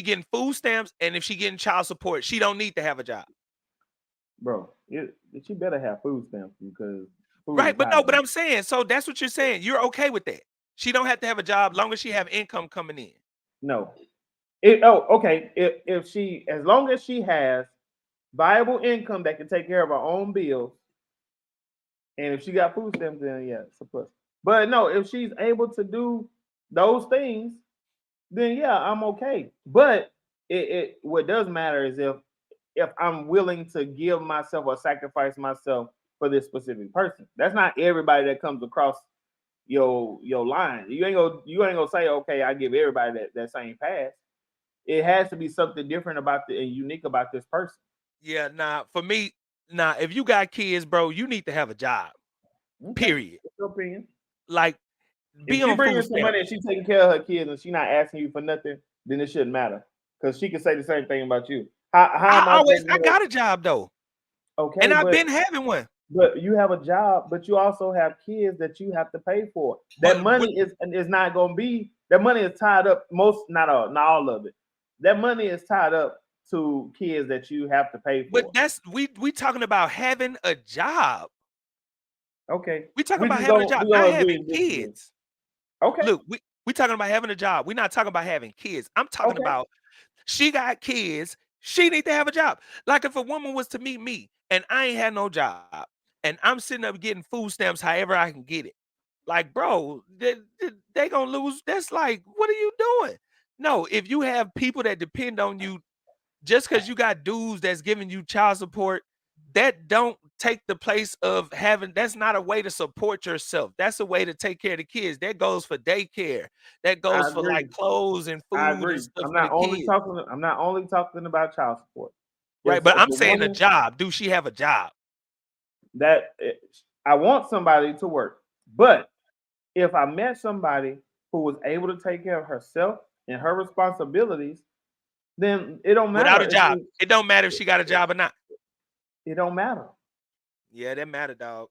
getting food stamps and if she getting child support, she don't need to have a job. bro, she better have food stamps because food Right? is But high. no, but I'm saying so that's what you're saying. You're okay with that. She don't have to have a job long as she have income coming in. No. Okay. If she, as long as she has viable income that can take care of her own bills, and if she got food stamps, then yeah, it's a plus. But no, if she's able to do those things, then yeah, I'm okay. But what does matter is if I'm willing to give myself or sacrifice myself for this specific person. That's not everybody that comes across your line. You ain't gonna say, okay, I give everybody that same pass. It has to be something different about and unique about this person. Yeah, nah, for me, nah, if you got kids, bro, you need to have a job. Okay, Period. what's your opinion? Like If be she on bringing food some money stamps. and she taking care of her kids and she not asking you for nothing, then it shouldn't matter because she can say the same thing about you. How am I supposed to I know? got a job though. Okay, And I've but been having one. but you have a job, but you also have kids that you have to pay for. That But what money is not going to be. That money is tied up. Not all of it. That money is tied up to kids that you have to pay but for. that's we talking about having a job. Okay, We talking we about just having a gonna job, we not gonna agree having and disagree. kids. Okay, Look, we talking about having a job. We're not talking about having kids. I'm talking okay. about she got kids. She need to have a job. Like if a woman was to meet me and I ain't had no job and I'm sitting up getting food stamps however I can get it. Like, bro, they gonna lose. That's like, what are you doing? No, if you have people that depend on you just because you got dudes that's giving you child support, that don't take the place of having that's not a way to support yourself. That's a way to take care of the kids. That goes for daycare. That I goes for agree. like clothes and I food and agree. stuff I'm for the not only kids. talking. I'm not only talking about child support. Right. But If I'm a saying a woman job. Do she have a job? that I want somebody to work, but if I met somebody who was able to take care of herself and her responsibilities, then it don't Without matter. a job. It don't matter if she got a job or not. It don't matter. Yeah, that matter, dog.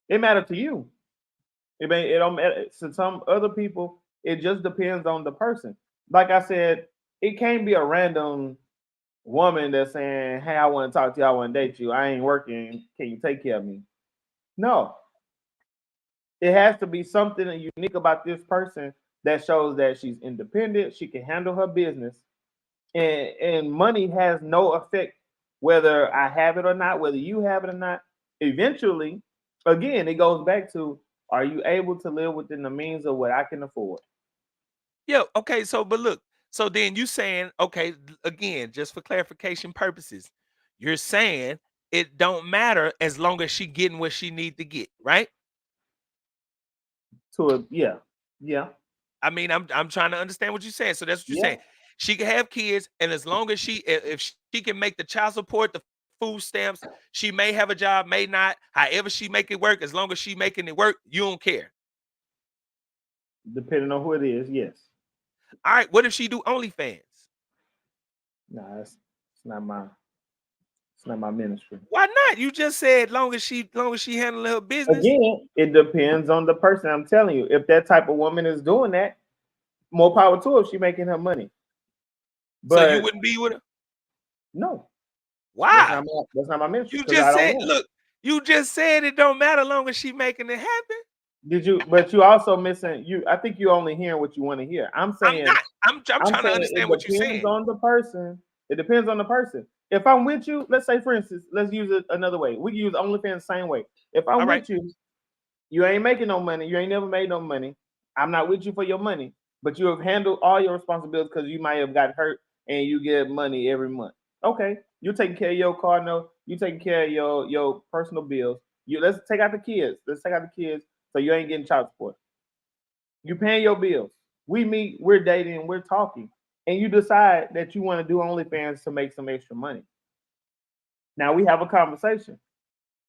It matters to you. It don't matter to some other people. It just depends on the person. Like I said, it can't be a random. woman that's saying, "Hey, I want to talk to you. I want to date you. I ain't working. Can you take care of me?" No, it has to be something unique about this person that shows that she's independent. She can handle her business, and money has no effect whether I have it or not, whether you have it or not. Eventually, again, it goes back to: are you able to live within the means of what I can afford? Yeah, okay, so but look, so then you saying, okay, again, just for clarification purposes, you're saying it don't matter as long as she getting what she need to get, right? To a yeah, yeah, I mean, I'm trying to understand what you're saying. So that's what you're yeah. saying. She can have kids, and as long as if she can make the child support, the food stamps, she may have a job, may not. However, she make it work, as long as she making it work, you don't care. Depending on who it is, yes. All right, what if she do OnlyFans? Nah, it's not my it's not my ministry. Why not? You just said long as she handling her business. Again, it depends on the person. I'm telling you, if that type of woman is doing that, more power to her if she making her money. So you But wouldn't be with her? no, Why? that's not my ministry You because I just don't said, want. look, you just said it don't matter long as she making it happen. Did you? But you also missing. You, I think you only hearing what you want to hear. I'm not. I'm I'm trying to saying it understand what you're depends saying. on the person. It depends on the person. If I'm with you, let's say for instance, let's use it another way. We can use OnlyFans the same way. If I'm All right. with you, you ain't making no money. You ain't never made no money. I'm not with you for your money, but you have handled all your responsibilities because you might have got hurt and you get money every month. Okay, you taking care of your car note. You taking care of your personal bills. You let's take out the kids. Let's take out the kids so you ain't getting child support. You paying your bills. We meet. We're dating. We're talking, and you decide that you want to do OnlyFans to make some extra money. Now we have a conversation.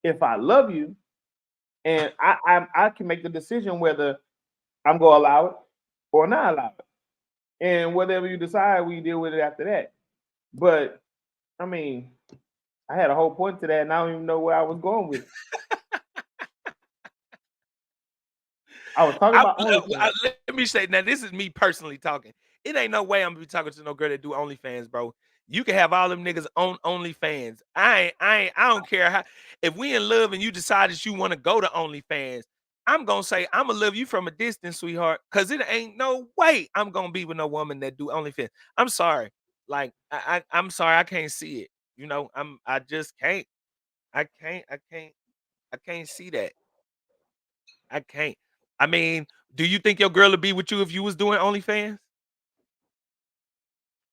If I love you and I can make the decision whether I'm gonna allow it or not allow it. And whatever you decide, we deal with it after that. But I mean, I had a whole point to that, and I don't even know where I was going with it. I was talking about OnlyFans. Let me say now. This is me personally talking. It ain't no way I'm gonna be talking to no girl that do OnlyFans, bro. You can have all them niggas on OnlyFans. I don't care how. If we in love and you decide that you want to go to OnlyFans, I'm gonna say I'm gonna love you from a distance, sweetheart. Cause it ain't no way I'm gonna be with no woman that do OnlyFans. I'm sorry. Like I'm sorry. I can't see it. You know, I just can't. I can't see that. I can't. I mean, do you think your girl would be with you if you was doing OnlyFans?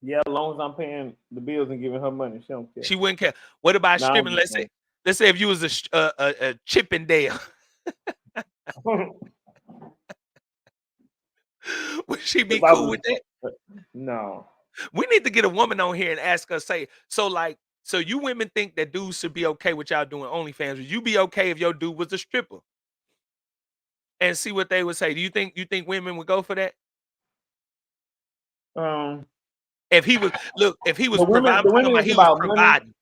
Yeah, as long as I'm paying the bills and giving her money, she don't care. She wouldn't care. What about No, I'm stripping? just saying. Let's say if you was a Chippendale, would she be If I cool was with that? no, We need to get a woman on here and ask her, say, so like, so you women think that dudes should be okay with y'all doing OnlyFans? Would you be okay if your dude was a stripper? And see what they would say. Do you think women would go for that? um, If he was look, if he was the providing, I'm talking women about that's he was about money, providing.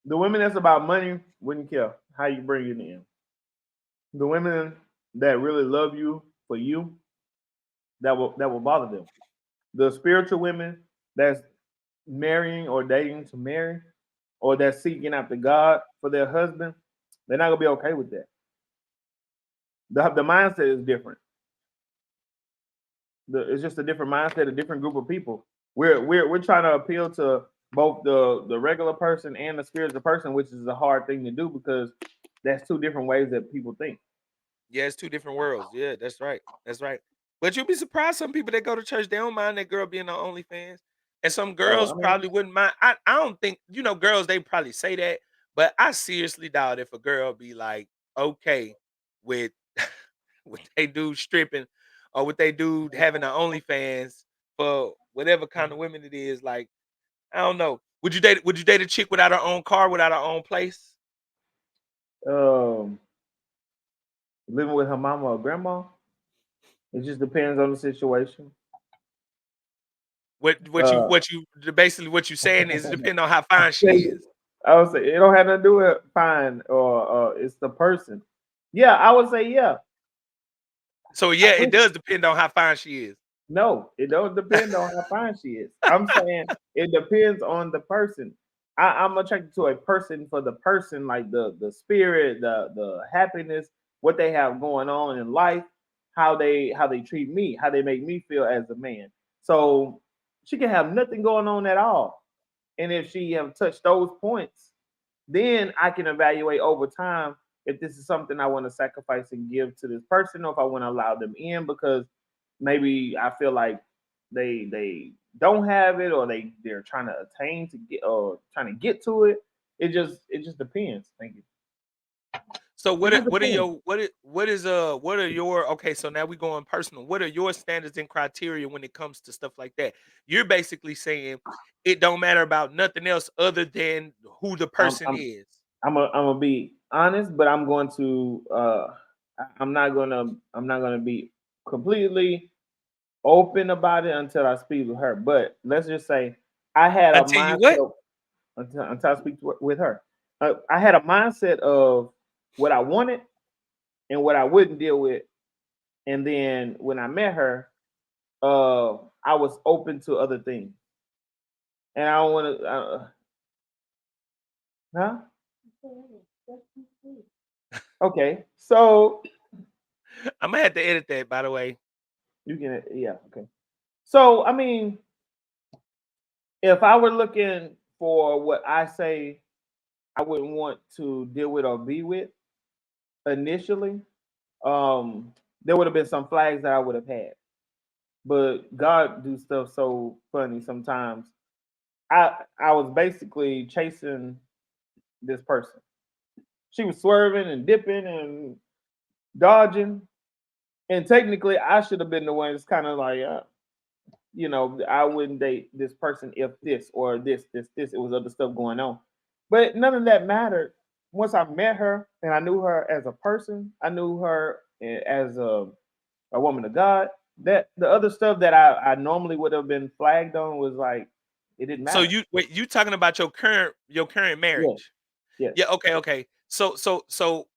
the women that's about money wouldn't care how you bring it in. The women that really love you for you, that will bother them. The spiritual women that's marrying or dating to marry, or that's seeking after God for their husband, they're not gonna be okay with that. The mindset is different. It's just a different mindset, a different group of people. We're trying to appeal to both the regular person and the spiritual person, which is a hard thing to do because that's two different ways that people think. Yeah, it's two different worlds. Yeah, that's right. That's right. But you'll be surprised some people that go to church, they don't mind that girl being on OnlyFans. And some Oh, girls I mean, probably wouldn't mind. I don't think, girls, they probably say that, but I seriously doubt if a girl be like, okay with what they do stripping or what they do having an OnlyFans for whatever kind of women it is. Like, I don't know. Would you date a chick without her own car, without her own place? um, living with her mama or grandma, it just depends on the situation. What you Uh, what you basically what you saying is it depends on how fine she is. I would say it don't have nothing to do with fine or it's the person. Yeah, I would say yeah. So I yeah, it think does depend on how fine she is. No, it don't depend on how fine she is. I'm saying it depends on the person. I'm attracted to a person for the person, like the spirit, the happiness, what they have going on in life, how they treat me, how they make me feel as a man. So she can have nothing going on at all, and if she have touched those points, then I can evaluate over time if this is something I want to sacrifice and give to this person, or if I want to allow them in because maybe I feel like they don't have it, or they're trying to attain to get, or trying to get to it. It just depends. Thank you. So It just what are depends. your what are your okay, so now we going personal. What are your standards and criteria when it comes to stuff like that? You're basically saying it don't matter about nothing else other than who the I'm person I'm is. I'm gonna be honest, but I'm going to I'm not gonna be completely open about it until I speak with her. But let's just say I had a Until you what? mindset until I speak with her. I had a mindset of what I wanted and what I wouldn't deal with, and then when I met her, I was open to other things, and I don't want to. Huh? Okay, so I'm gonna have to edit that, by the way. you can, yeah, okay. So I mean, if I were looking for what I say I wouldn't want to deal with or be with initially, there would have been some flags that I would have had. But God do stuff so funny sometimes. I was basically chasing this person. She was swerving and dipping and dodging, and technically I should have been the one that's kind of like, I wouldn't date this person if this or this. It was other stuff going on, but none of that mattered. Once I met her and I knew her as a person, I knew her as a woman of God. That the other stuff that I normally would have been flagged on was like it didn't So matter. you talking about your current Yes, marriage. yes. Yeah, okay, okay. So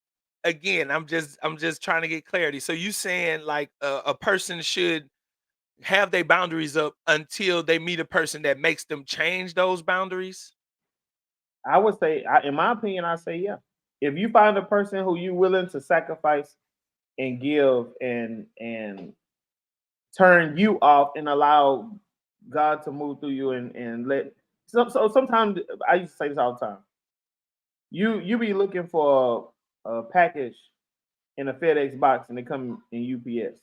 again, I'm just trying to get clarity. So you saying like a person should have their boundaries up until they meet a person that makes them change those boundaries? I would say, in my opinion, I say yeah. If you find a person who you willing to sacrifice and give and turn you off and allow God to move through you and let so sometimes I used to say this all the time. You be looking for a package in a FedEx box and it come in UPS.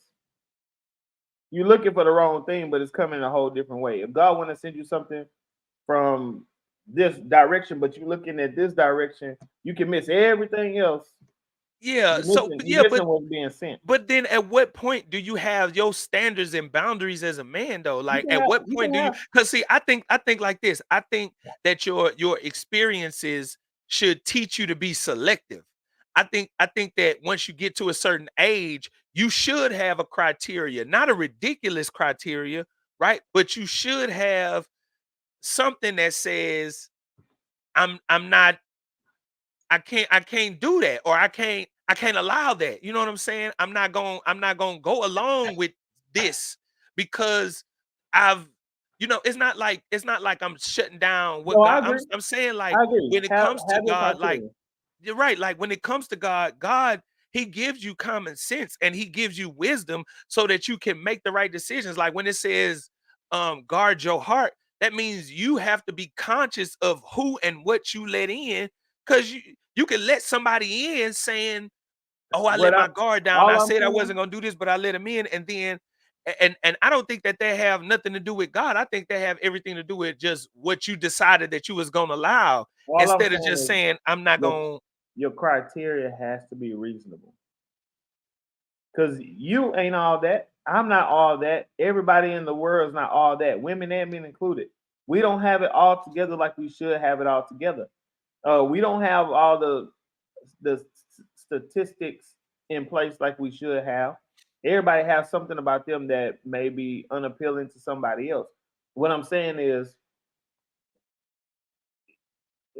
You're looking for the wrong thing, but it's coming in a whole different way. If God want to send you something from this direction, but you're looking at this direction, you can miss everything else. Yeah, You're so missing but you're yeah, missing what's being sent. but then at what point do you have your standards and boundaries as a man though? You Like can at have what you point can do you have cuz see I think like this. I think that your experiences should teach you to be selective. I think that once you get to a certain age, you should have a criteria, not a ridiculous criteria, right? But you should have something that says I'm not I can't do that, or I can't allow that. You know what I'm saying? I'm not going to go along with this because I've it's not like I'm shutting down what no, I God I'm agree. I'm saying like I agree. when it Have comes to have your God, like criteria. you're right, like when it comes to God, he gives you common sense and he gives you wisdom so that you can make the right decisions. Like when it says guard your heart, that means you have to be conscious of who and what you let in, because you can let somebody in saying, "Oh, I What let I my guard down. I all I'm said I saying, wasn't gonna do this, but I let him in." And then, and I don't think that they have nothing to do with God. I think they have everything to do with just what you decided that you was gonna allow, all I'm instead of just saying is saying, "I'm not your gonna." your criteria has to be reasonable. Cause you ain't all that. I'm not all that. Everybody in the world is not all that. Women and men included. We don't have it all together like we should have it all together. We don't have all the statistics in place like we should have. Everybody has something about them that may be unappealing to somebody else. What I'm saying is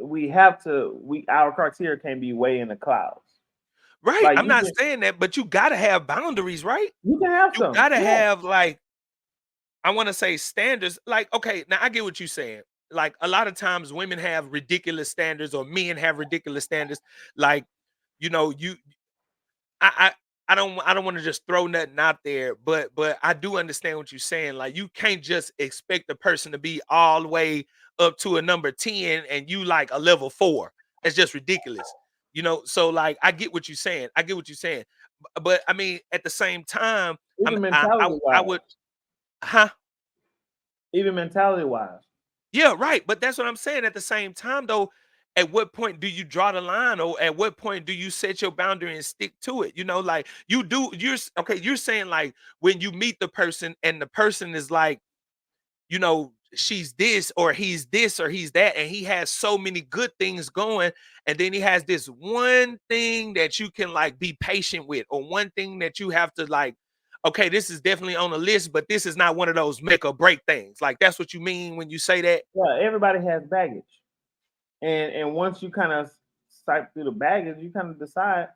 we have to we our criteria can't be way in the clouds. Right, Like I'm not saying that, but you gotta have boundaries, right? you can have You some. gotta Yeah. have like I want to say standards. Like, okay, now I get what you're saying. Like a lot of times women have ridiculous standards or men have ridiculous standards. Like, you know, I I don't want to just throw nothing out there, but I do understand what you're saying. Like you can't just expect the person to be all the way up to a number 10 and you like a level 4. It's just ridiculous. So like I get what you're saying. I get what you're saying. But I mean at the same time, Even I mentality I wise, would huh? even mentality wise. Yeah, right. But that's what I'm saying. At the same time, though, at what point do you draw the line, or at what point do you set your boundary and stick to it? Like you do. Okay. You're saying like when you meet the person and the person is like, she's this or he's that, and he has so many good things going, and then he has this one thing that you can like be patient with, or one thing that you have to like. Okay, this is definitely on the list, but this is not one of those make or break things. Like that's what you mean when you say that. Yeah, everybody has baggage, and once you kind of sight through the baggage, you kind of decide,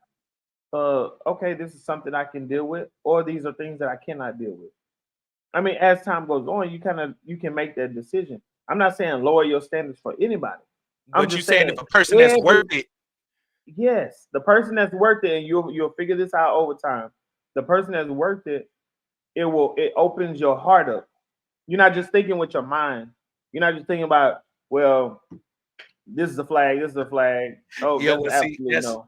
okay, this is something I can deal with, or these are things that I cannot deal with. I mean, as time goes on, you can make that decision. I'm not saying lower your standards for anybody. I'm But you just saying saying if a person that's every worth it, yes, the person that's worth it, and you'll figure this out over time. The person that's worth it, it opens your heart up. You're not just thinking with your mind. You're not just thinking about, well, this is a flag, this is a flag. Oh, yeah, that's well, see, absolutely that's no.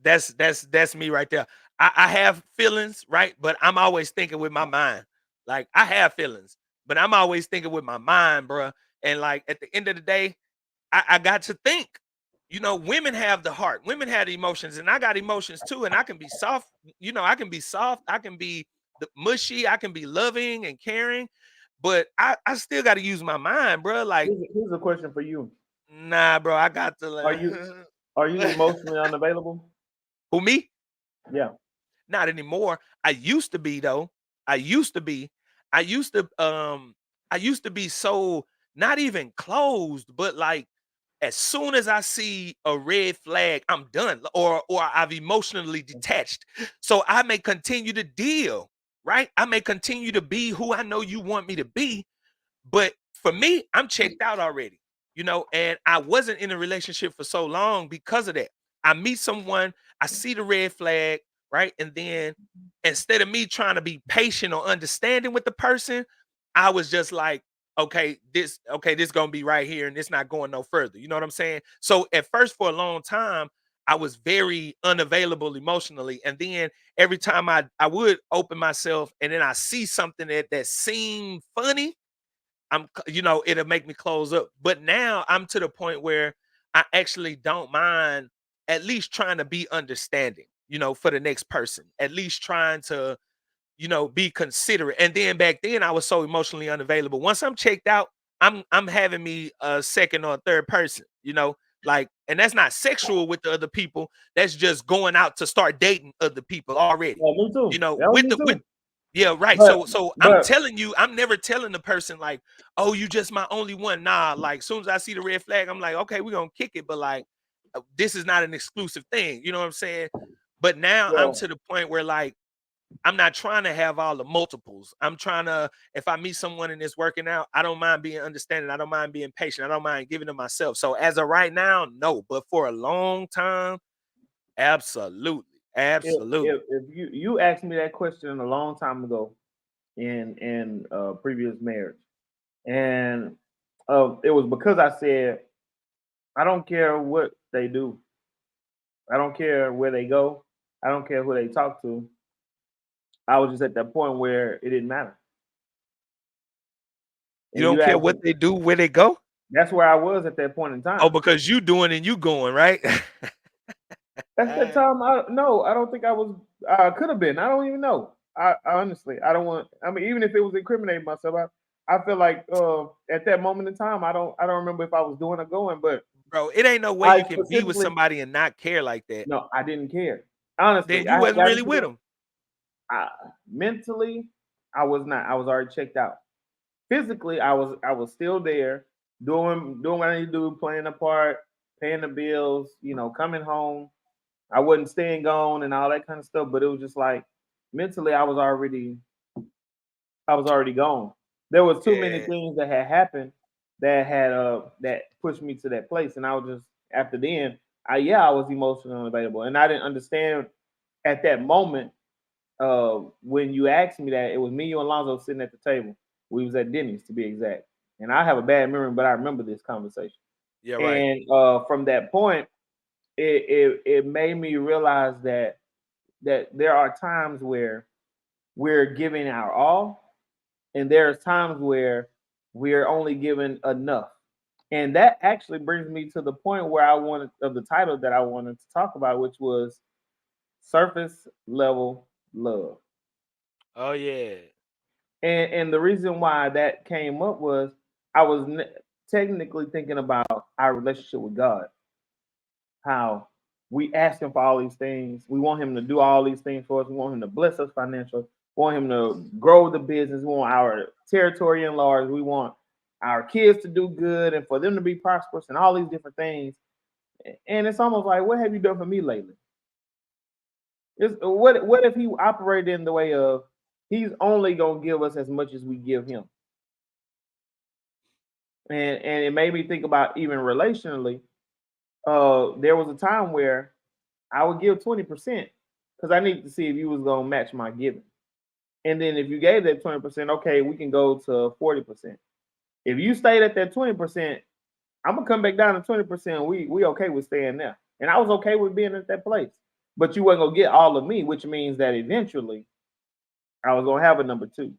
that's that's that's me right there. I have feelings, right? But I'm always thinking with my mind. Like I have feelings, but I'm always thinking with my mind, bruh. And like at the end of the day, I got to think. Women have the heart, women have the emotions, and I got emotions too. And I can be soft, I can be soft, I can be mushy, I can be loving and caring, but I still got to use my mind, bro. Like, Here's a question for you. nah, bro, I got to Are you are you emotionally unavailable? who me? Yeah. Not anymore. I used to be though. I used to be. I used to I used to be so not even closed, but like as soon as I see a red flag, I'm done, or I've emotionally detached. So I may continue to deal, right? I may continue to be who I know you want me to be, but for me, I'm checked out already, and I wasn't in a relationship for so long because of that. I meet someone, I see the red flag, right? And then instead of me trying to be patient or understanding with the person, I was just like, this gonna be right here and it's not going no further. You know what I'm saying? So at first for a long time, I was very unavailable emotionally. And then every time I would open myself and then I see something that seemed funny, it'll make me close up. But now I'm to the point where I actually don't mind at least trying to be understanding, for the next person, at least trying to, be considerate. And then back then I was so emotionally unavailable. Once I'm checked out, I'm having me a second or a third person, like, and that's not sexual with the other people. That's just going out to start dating other people already. Yeah, me too. That was With me the too. yeah, right. But So I'm but telling you, I'm never telling the person like, "Oh, you just my only one." Nah, like soon as I see the red flag, I'm like, "Okay, we're gonna kick it," but like, this is not an exclusive thing. You know what I'm saying? But now I'm well, to the point where like I'm not trying to have all the multiples. I'm trying to, if I meet someone and it's working out, I don't mind being understanding. I don't mind being patient. I don't mind giving to myself. So as of right now, no. But for a long time, absolutely, absolutely. if you asked me that question a long time ago in previous marriage, and it was because I said I don't care what they do, I don't care where they go, I don't care who they talk to. I was just at that point where it didn't matter. You And don't you care asked what me, they do, where they go. that's where I was at that point in Oh, time. because you doing and you going, right? At that time, I don't think I was. I could have been. I don't even know. I honestly, I don't want. I mean, even if it was incriminating myself, I feel like at that moment in time, I don't remember if I was doing or going, but Bro, it ain't no way I you can be with specifically somebody and not care like that. no, I didn't care. Honestly, Then I you had wasn't gotten really to with the them. I, mentally, I was not. I was already checked out. Physically, I was still there, doing what I need to do, playing the part, paying the bills, coming home. I wasn't staying gone and all that kind of stuff, but it was just like mentally I was already gone. There was too many Yeah. things that had happened that pushed me to that place, and I was just after then. I was emotionally unavailable, and I didn't understand at that moment. When you asked me that, it was me, you, and Alonzo sitting at the table. We was at Denny's to be exact, and I have a bad memory, but I remember this conversation. Yeah, right. And from that point, it made me realize that there are times where we're giving our all, and there's times where we're only given enough. And that actually brings me to the point where I wanted of the title that I wanted to talk about, which was surface level love. Oh yeah. And the reason why that came up was I was technically thinking about our relationship with God, how we ask him for all these things. We want him to do all these things for us. We want him to bless us financially. We want him to grow the business. We want our territory enlarged. We want our kids to do good and for them to be prosperous and all these different things. And it's almost like, what have you done for me lately? What if he operated in the way of he's only gonna give us as much as we give him? And it made me think about even relationally. There was a time where I would give 20% because I needed to see if you was gonna match my giving. And then if you gave that 20%, okay, we can go to 40%. If you stayed at that 20%, I'm gonna come back down to 20%. We okay with staying there. And I was okay with being at that place. But you wasn't gonna get all of me, which means that eventually I was gonna have a number two.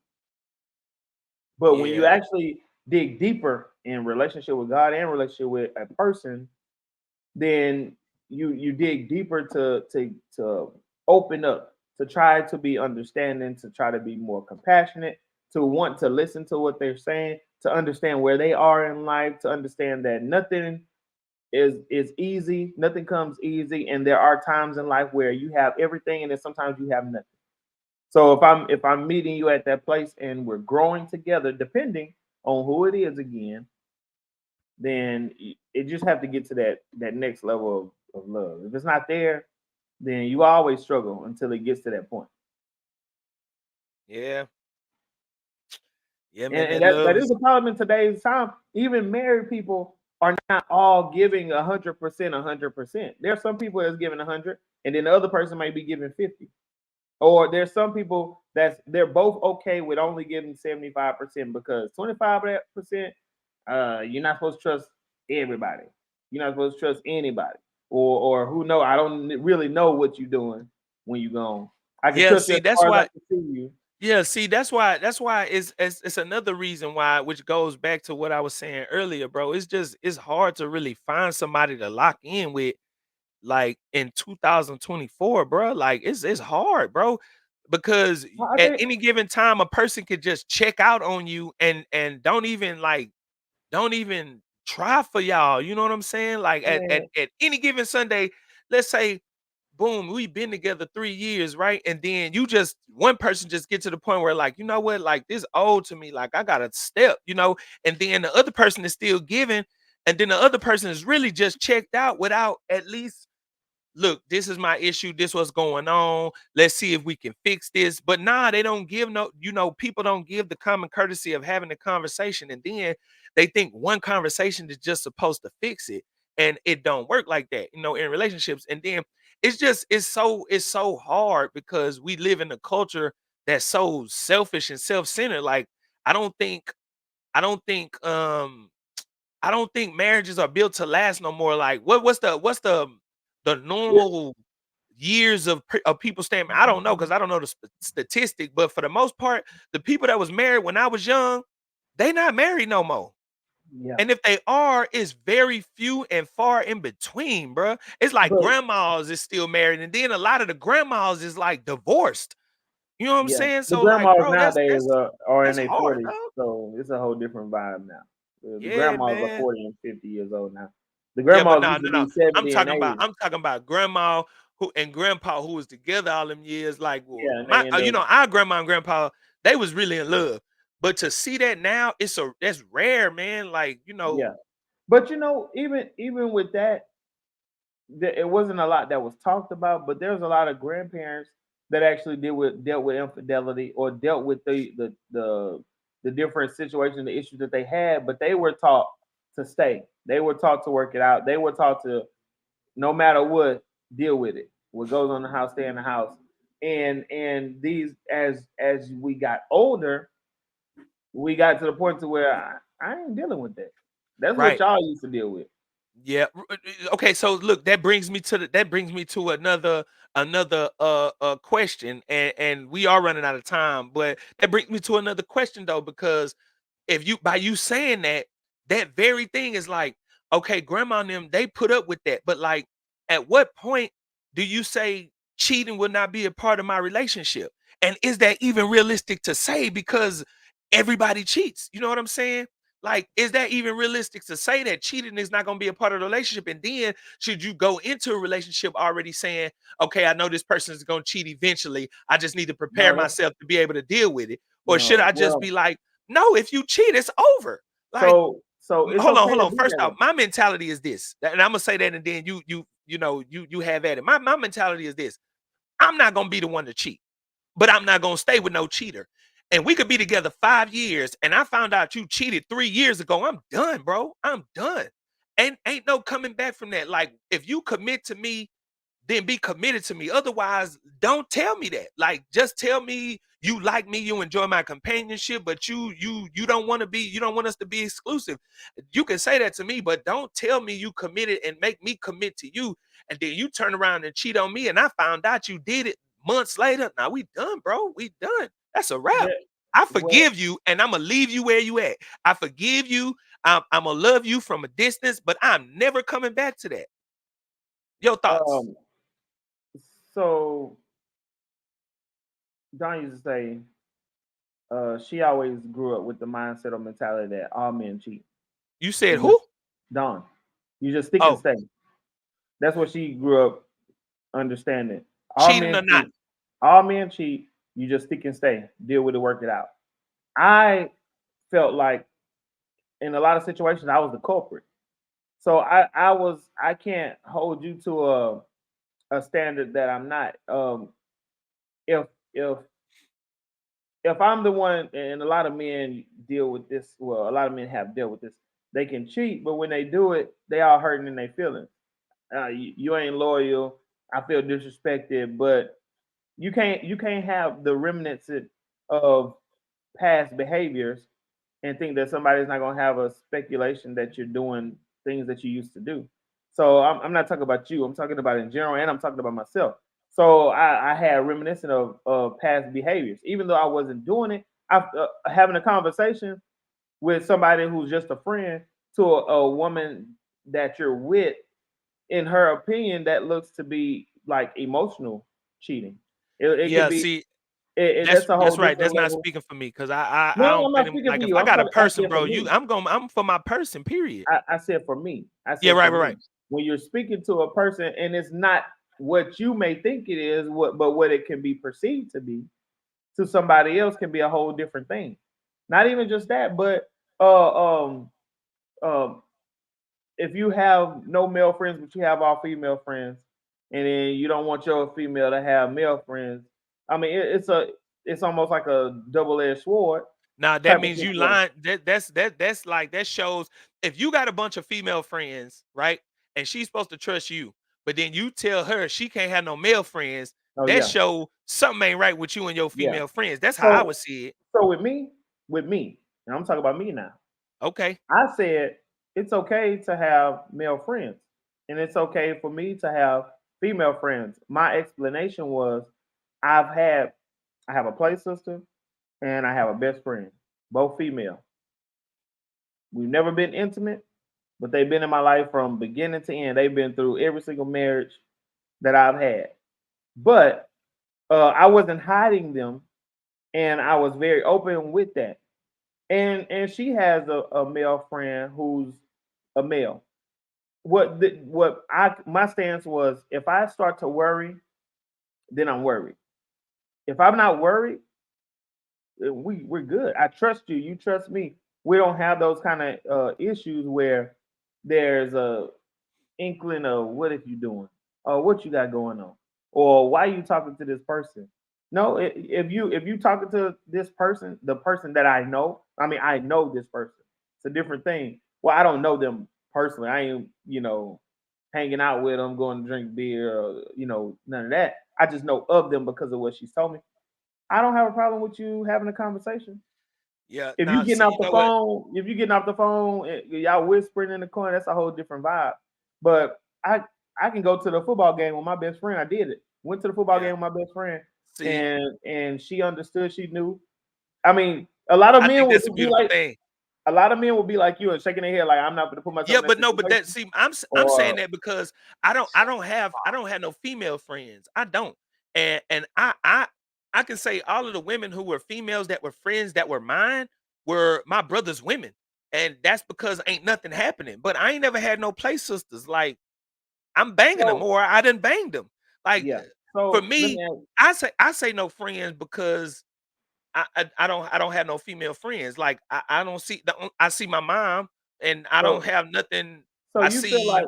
But when you Yeah. actually dig deeper in relationship with God and relationship with a person, then you dig deeper to open up, to try to be understanding, to try to be more compassionate, to want to listen to what they're saying, to understand where they are in life, to understand that nothing is easy, nothing comes easy, and there are times in life where you have everything, and then sometimes you have nothing. So if I'm meeting you at that place and we're growing together, depending on who it is again, then it just have to get to that next level of love. If it's not there, then you always struggle until it gets to that point. Yeah. Yeah, man. And That that love is is a problem in today's time. Even married people are not all giving 100%, 100%. There are some people that's giving 100, and then the other person might be giving 50. Or there's some people they're both okay with only giving 75% because 25%, you're not supposed to trust everybody. You're not supposed to trust anybody. Or who know, I don't really know what you're doing when you're gone. I can yeah, trust you see, as that's far as I why can see you. yeah, see, that's why it's another reason why, which goes back to what I was saying earlier, bro. It's hard to really find somebody to lock in with like in 2024, bro. Like it's hard, bro, because I at think any given time a person could just check out on you and don't even try for y'all. You know what I'm saying? Like man, at any given Sunday, let's say, boom, we've been together 3 years, right? And then you just one person just get to the point where like, you know what, like this old to me, like I gotta step. And then the other person is still giving, and then the other person is really just checked out without at least look, this is my issue, this what's going on. Let's see if we can fix this. But nah, they don't give people don't give the common courtesy of having a conversation. And then they think one conversation is just supposed to fix it. And it don't work like that, in relationships. And then it's so hard because we live in a culture that's so selfish and self-centered. Like I don't think, I don't think I don't think marriages are built to last no more. Like what's the yeah, normal years of people staying? I don't know because I don't know the statistic, but for the most part, the people that was married when I was young, they not married no more. yeah. And if they are, it's very few and far in between, bruh. It's like But grandmas is still married, and then a lot of the grandmas is like divorced. You know what I'm yeah, saying? the So like, grandmas bro, that's nowadays that's are in that's their hard, 40s, dog. so it's a whole different vibe now. The Yeah, grandmas are man. 40 and 50 years old now. The Yeah, but grandmas no, used to no, be no. 70 and 80. I'm talking about grandma who and grandpa who was together all them years. Like, well, Yeah, and they end up. our grandma and grandpa, they was really in love. But to see that now, that's rare, man. Like, Yeah, but even with that, it wasn't a lot that was talked about. But there's a lot of grandparents that actually dealt with infidelity or dealt with the the different situations, the issues that they had, but they were taught to stay. They were taught to work it out. They were taught to, no matter what, deal with it. What goes on in the house, stay in the house. And these, as we got older, we got to the point to where I ain't dealing with that. That's what Right. y'all used to deal with. Yeah. Okay. So look, that brings me to another question, and we are running out of time, but that brings me to another question though, because if you by you saying that, that very thing is like, okay, grandma and them, they put up with that. But like, at what point do you say cheating will not be a part of my relationship? And is that even realistic to say? Because everybody cheats. You know what I'm saying? Like, is that even realistic to say that cheating is not going to be a part of the relationship? And then should you go into a relationship already saying, okay, I know this person is going to cheat eventually. I just need to prepare No, that's myself to be able to deal with it. Or should no. I just Well, be like, no, if you cheat, it's over. Like, so it's hold on, okay hold to on. be First that off, way. my mentality is this, and I'm gonna say that, and then you have at it. My mentality is this: I'm not gonna be the one to cheat, but I'm not gonna stay with no cheater. And we could be together 5 years, and I found out you cheated 3 years ago. I'm done, bro. I'm done. And ain't no coming back from that. Like, if you commit to me, then be committed to me. Otherwise, don't tell me that. Like, just tell me you like me, you enjoy my companionship, but you don't want to be, you don't want us to be exclusive. You can say that to me, but don't tell me you committed and make me commit to you, and then you turn around and cheat on me, and I found out you did it months later. Now we done, bro. We done. That's a wrap. That I what forgive you, and I'm gonna leave you where you at. I forgive you. I'm gonna love you from a distance, but I'm never coming back to that. Your thoughts? um so Don used to say, she always grew up with the mindset or mentality that all men cheat. You said You who? just Don. You just stick and Oh, stay. That's what she grew up understanding. All cheating or men not? cheat. All men cheat. You just stick and stay. Deal with it, work it out. I felt like in a lot of situations I was the culprit. So I can't hold you to a standard that I'm not. If if if I'm the one, and a lot of men deal with this, well, a lot of men have dealt with this. They can cheat, but when they do it, they all hurting in their feelings. You ain't loyal. I feel disrespected, but you can't have the remnants of past behaviors and think that somebody's not going to have a speculation that you're doing things that you used to do. So I'm not talking about you. I'm talking about in general, and I'm talking about myself. So I had reminiscent of past behaviors, even though I wasn't doing it. I having a conversation with somebody who's just a friend to a woman that you're with, in her opinion, that looks to be like emotional cheating. It could Yeah, be see, that's a whole that's right. different That's not level. speaking for me because I No, don't I'm not think speaking like for if you. I got a I person, said for bro, me. I'm for my person, period. I said for me. I Yeah, said right, for right, me. right. When you're speaking to a person and it's not what you may think it is, but what it can be perceived to be to somebody else can be a whole different thing. Not even just that, but um, if you have no male friends but you have all female friends, and then you don't want your female to have male friends, I mean it's almost like a double-edged sword Now that type of means you situation. lying. That's like that shows if you got a bunch of female friends, right? And she's supposed to trust you, but then you tell her she can't have no male friends. Oh That yeah, show something ain't right with you and your yeah. female friends. That's how I So would see it. so with me, and I'm talking about me now. Okay. I said it's okay to have male friends, and it's okay for me to have female friends. My explanation was I've had I have a play sister and I have a best friend, both female. We've never been intimate, but they've been in my life from beginning to end. They've been through every single marriage that I've had. But I wasn't hiding them, and I was very open with that. And she has a male friend who's a male. What I my stance was, if I start to worry, then I'm worried. If I'm not worried, we're good. I trust you. You trust me. We don't have those kind of issues where there's a inkling of what if you doing or what you got going on or why you talking to this person. No, if you talking to this person, the person that I know, I mean, I know this person. It's a different thing. Well, I don't know them personally. I ain't, hanging out with them, going to drink beer, or, none of that. I just know of them because of what she's told me. I don't have a problem with you having a conversation. Yeah. If you Now, getting see, off you the know what? phone, y'all whispering in the corner, that's a whole different vibe. But I can go to the football game with my best friend. I did it. Went to the football Yeah. game with my best friend, See, and she understood. She knew. I mean, a lot of I men think would that's a be beautiful like, thing. a lot of men will be like you and shaking their head like I'm not going to put myself Yeah, in that but no, but that situation. see, I'm saying Or that because I don't have no female friends. I don't. And I can say all of the women who were females that were friends that were mine were my brother's women. And that's because ain't nothing happening. But I ain't never had no play sisters. Like I'm banging them so or I didn't bang them. Like yeah. for So let me, me ask. I say no friends because I don't have no female friends. Like I don't see I see my mom and I don't So have nothing. so I you feel like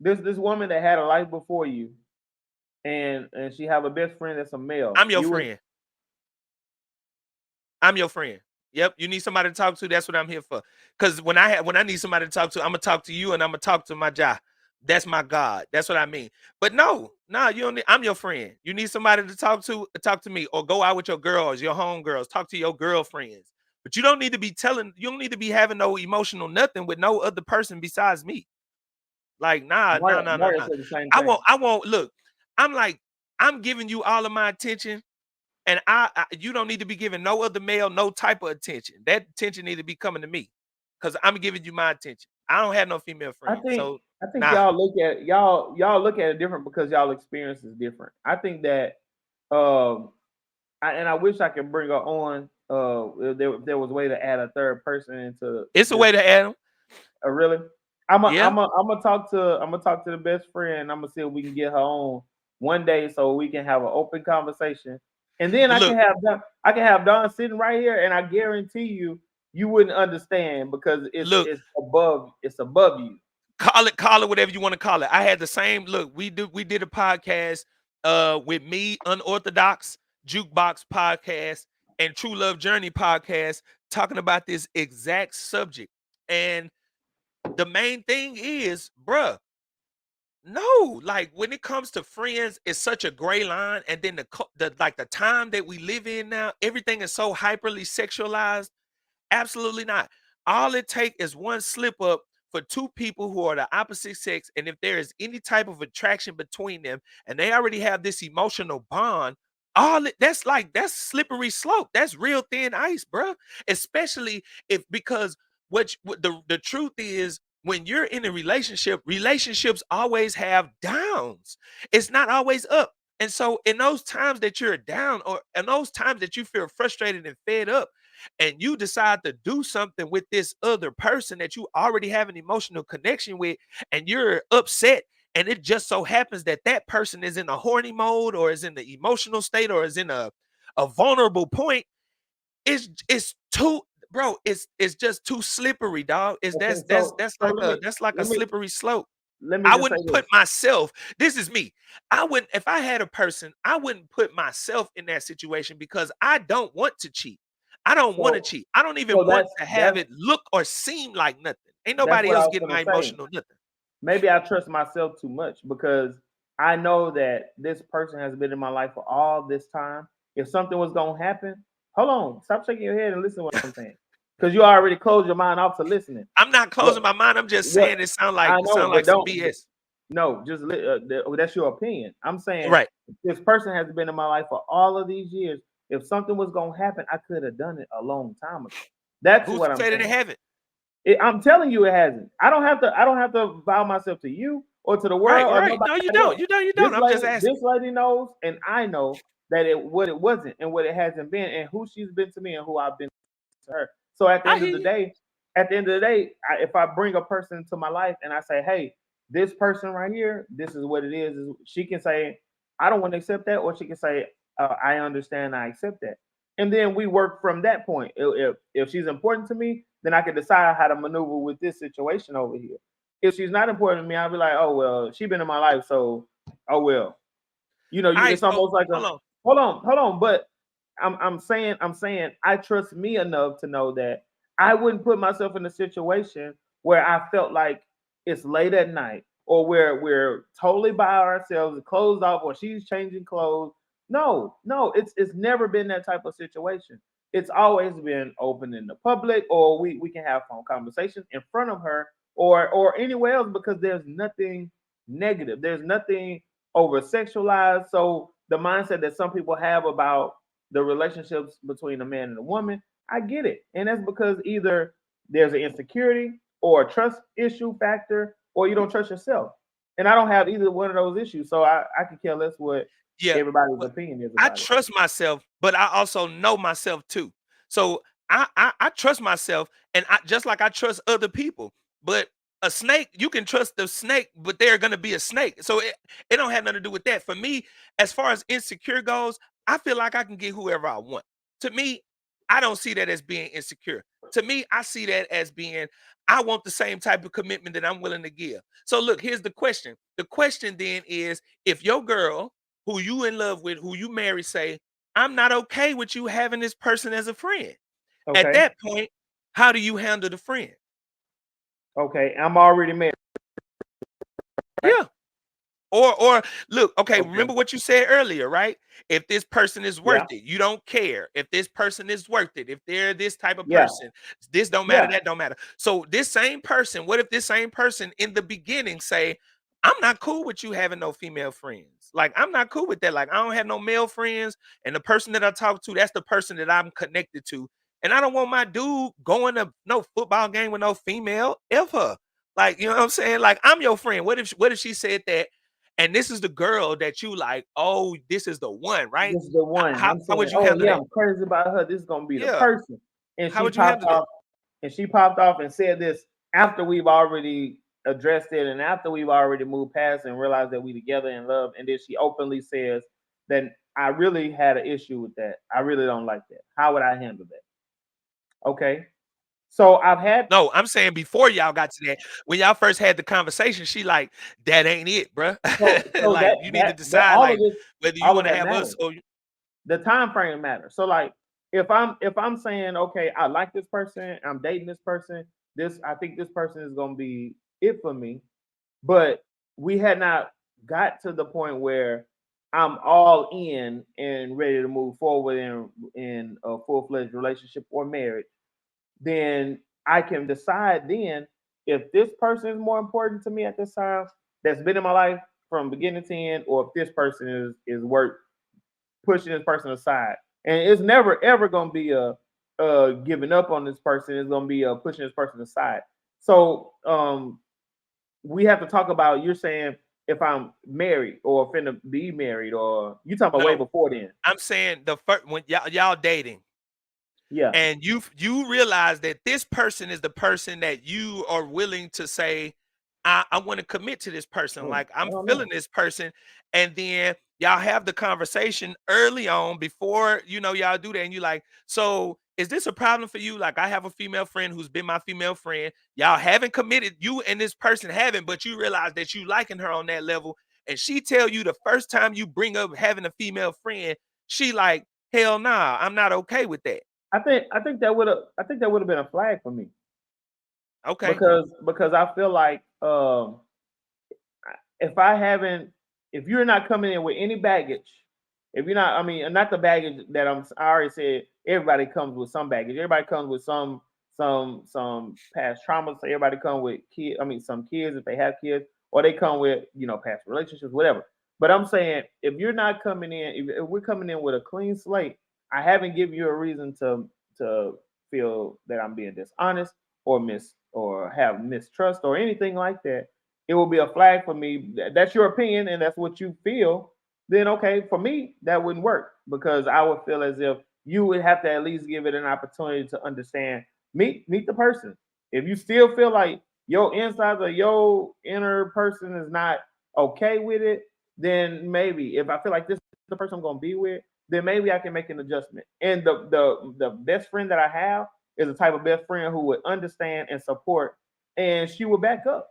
see this woman that had a life before you, and she have a best friend that's a male. I'm your You would friend. I'm your friend. Yep. You need somebody to talk to. That's what I'm here for. Because when I need somebody to talk to, I'm gonna talk to you and I'm gonna talk to my Jah. That's my God. That's what I mean. But no, you don't need, I'm your friend. You need somebody to talk to me, or go out with your girls, your home girls, talk to your girlfriends. But you don't need to be you don't need to be having no emotional nothing with no other person besides me. Like, nah, nah, nah, nah, Mario nah. said the same I thing. won't, I won't look. I'm like, I'm giving you all of my attention, and you don't need to be giving no other male no type of attention. That attention need to be coming to me, because I'm giving you my attention. I don't have no female I friends, think so I think nah. y'all look at it different because y'all experience is different. I think that um I wish I could bring her on. If there was a way to add a third person into It's a this. way to add them. Really, Yeah. I'm gonna talk to the best friend. I'm gonna see if we can get her on one day so we can have an open conversation. And then But look, I can have Don sitting right here, and I guarantee you wouldn't understand because look, it's above you. call it whatever you want to call it. I had the same look. We did a podcast with me, Unorthodox Jukebox podcast, and True Love Journey podcast, talking about this exact subject. And the main thing is, bruh, no, like when it comes to friends, it's such a gray line. And then the time that we live in now, everything is so hyperly sexualized. Absolutely not. All it takes is one slip up for two people who are the opposite sex, and if there is any type of attraction between them, and they already have this emotional bond, that's slippery slope. That's real thin ice, bruh. Especially if because what the truth is. When you're in a relationship, relationships always have downs. It's not always up. And so, in those times that you're down, or in those times that you feel frustrated and fed up, and you decide to do something with this other person that you already have an emotional connection with, and you're upset, and it just so happens that that person is in a horny mode, or is in the emotional state, or is in a vulnerable point, it's too, bro, it's just too slippery, dog. Is Okay, that's so like a let me slippery slope. let me I just say wouldn't this. put myself, this is me. I wouldn't, if I had a person, I wouldn't put myself in that situation because I don't want to cheat. I don't want to So cheat. I don't even so want to have that's it look or seem like nothing. Ain't that's nobody what I else was getting gonna my say. emotional nothing. Maybe I trust myself too much because I know that this person has been in my life for all this time. If something was gonna happen, hold on, stop shaking your head and listen to what I'm saying. Because you already closed your mind off to listening. I'm not What closing my mind. I'm just what saying it sound I like know, but some don't BS. no, that's your opinion. I'm saying Right. if this person has been in my life for all of these years. If something was gonna happen, I could have done it a long time ago. That's Who's to what I'm say that they saying. haven't? I'm telling you, it hasn't. I don't have to. I don't have to vow myself to you or to the Right, world or right. nobody No, you don't. else. You don't. I'm just This asking. lady knows, and I know that it wasn't, and what it hasn't been, and who she's been to me, and who I've been to her. So I hear you. at the end of the day, if I bring a person into my life and I say, hey, this person right here, this is what it is she can say, I don't want to accept that, or she can say, I understand, I accept that, and then we work from that point. If she's important to me, then I can decide how to maneuver with this situation over here. If she's not important to me, I'll be like, oh well, she's been in my life, so oh well. All right, It's so almost like a hold on. hold on, but I'm saying I trust me enough to know that I wouldn't put myself in a situation where I felt like it's late at night or where we're totally by ourselves, clothes off, or she's changing clothes. No, no, it's never been that type of situation. It's always been open in the public, or we can have phone conversations in front of her or anywhere else because there's nothing negative. There's nothing over sexualized. So the mindset that some people have about the relationships between a man and a woman, I get it. And that's because either there's an insecurity or a trust issue factor, or you don't trust yourself. And I don't have either one of those issues. So I could care less what Yeah. everybody's But opinion is I about it. trust myself, but I also know myself too. So I trust myself, and I just like I trust other people. But a snake, you can trust the snake, but they're gonna be a snake. So it don't have nothing to do with that. For me, as far as insecure goes, I feel like I can get whoever I want. To me, I don't see that as being insecure. To me, I see that as being I want the same type of commitment that I'm willing to give. So look, here's the question. The question then is if your girl who you in love with, who you marry, say, I'm not okay with you having this person as a friend. At Okay. that point, how do you handle the friend? Okay. I'm already married, right? Yeah. Or look, okay, Okay. remember what you said earlier, right? If this person is worth Yeah. it, you don't care. If this person is worth it, if they're this type of Yeah. person, this don't matter, Yeah. that don't matter. So this same person, what if this same person in the beginning say, I'm not cool with you having no female friends. Like I'm not cool with that. Like I don't have no male friends, and the person that I talk to, that's the person that I'm connected to. And I don't want my dude going to no football game with no female ever. Like, you know what I'm saying? Like I'm your friend. What if she said that and this is the girl that you like, "Oh, this is the one," right? This is the How one. how I'm how saying, would you oh handle yeah, that? I'm crazy about her. This is gonna be the Yeah. person. And How she would you popped handle that? off, and she popped off and said this after we've already addressed it and after we've already moved past and realized that we together in love. And then she openly says that I really had an issue with that. I really don't like that. How would I handle that? Okay. So I've had No, I'm saying before y'all got to that, when y'all first had the conversation, she like, "That ain't it, bruh." so Like, that you need to that that decide, all of like, this, whether you all of wanna that have us matters. or The time frame matters. So like if I'm saying, okay, I like this person, I'm dating this person, this I think this person is gonna be it for me, but we had not got to the point where I'm all in and ready to move forward in a full-fledged relationship or marriage, then I can decide then if this person is more important to me at this time that's been in my life from beginning to end, or if this person is worth pushing this person aside. And it's never ever gonna be a giving up on this person. It's gonna be a pushing this person aside. So we have to talk about you're saying if I'm married or finna be married, or you talking about way no, before then. I'm saying the first when y'all dating, Yeah. and you realize that this person is the person that you are willing to say I want to commit to this person, like I I'm don't feeling know. this person, and then y'all have the conversation early on before y'all do that, and you like, so is this a problem for you? Like I have a female friend who's been my female friend, y'all haven't committed, you and this person haven't, but you realize that you liking her on that level, and she tell you the first time you bring up having a female friend, she like, hell nah, I'm not okay with that. I think that would have been a flag for me Okay. because I feel like if I haven't, if you're not coming in with any baggage, if you're not, I mean, not the baggage that I already said, everybody comes with some baggage. Everybody comes with some past traumas. So everybody come with kids. I mean, some kids if they have kids, or they come with past relationships, whatever. But I'm saying if you're not coming in, if we're coming in with a clean slate, I haven't given you a reason to feel that I'm being dishonest or have mistrust or anything like that. It will be a flag for me. That's your opinion and that's what you feel. Then okay, for me that wouldn't work because I would feel as if you would have to at least give it an opportunity to understand. Meet the person. If you still feel like your insides or your inner person is not okay with it, then maybe if I feel like this is the person I'm gonna be with, then maybe I can make an adjustment. And the best friend that I have is the type of best friend who would understand and support, and she will back up.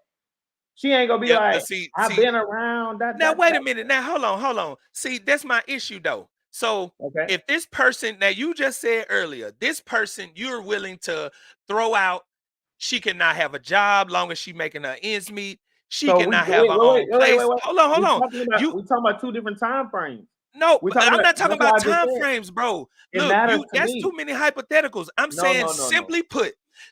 She ain't gonna be Yep, but like, see I've see been around that now that wait that. a minute. Now hold on, hold on. See, that's my issue though. So Okay. if this person that you just said earlier, this person you're willing to throw out, she cannot have a job long as she making her ends meet. She So we cannot have wait, her wait, wait, own wait, wait, place. wait. Hold on, hold We on. talking about You we talking about two different time frames. no, We talking I'm about not talking that's why about I just time said frames, bro. it Look, matters you to that's too me. many hypotheticals. I'm No, saying no, no, no.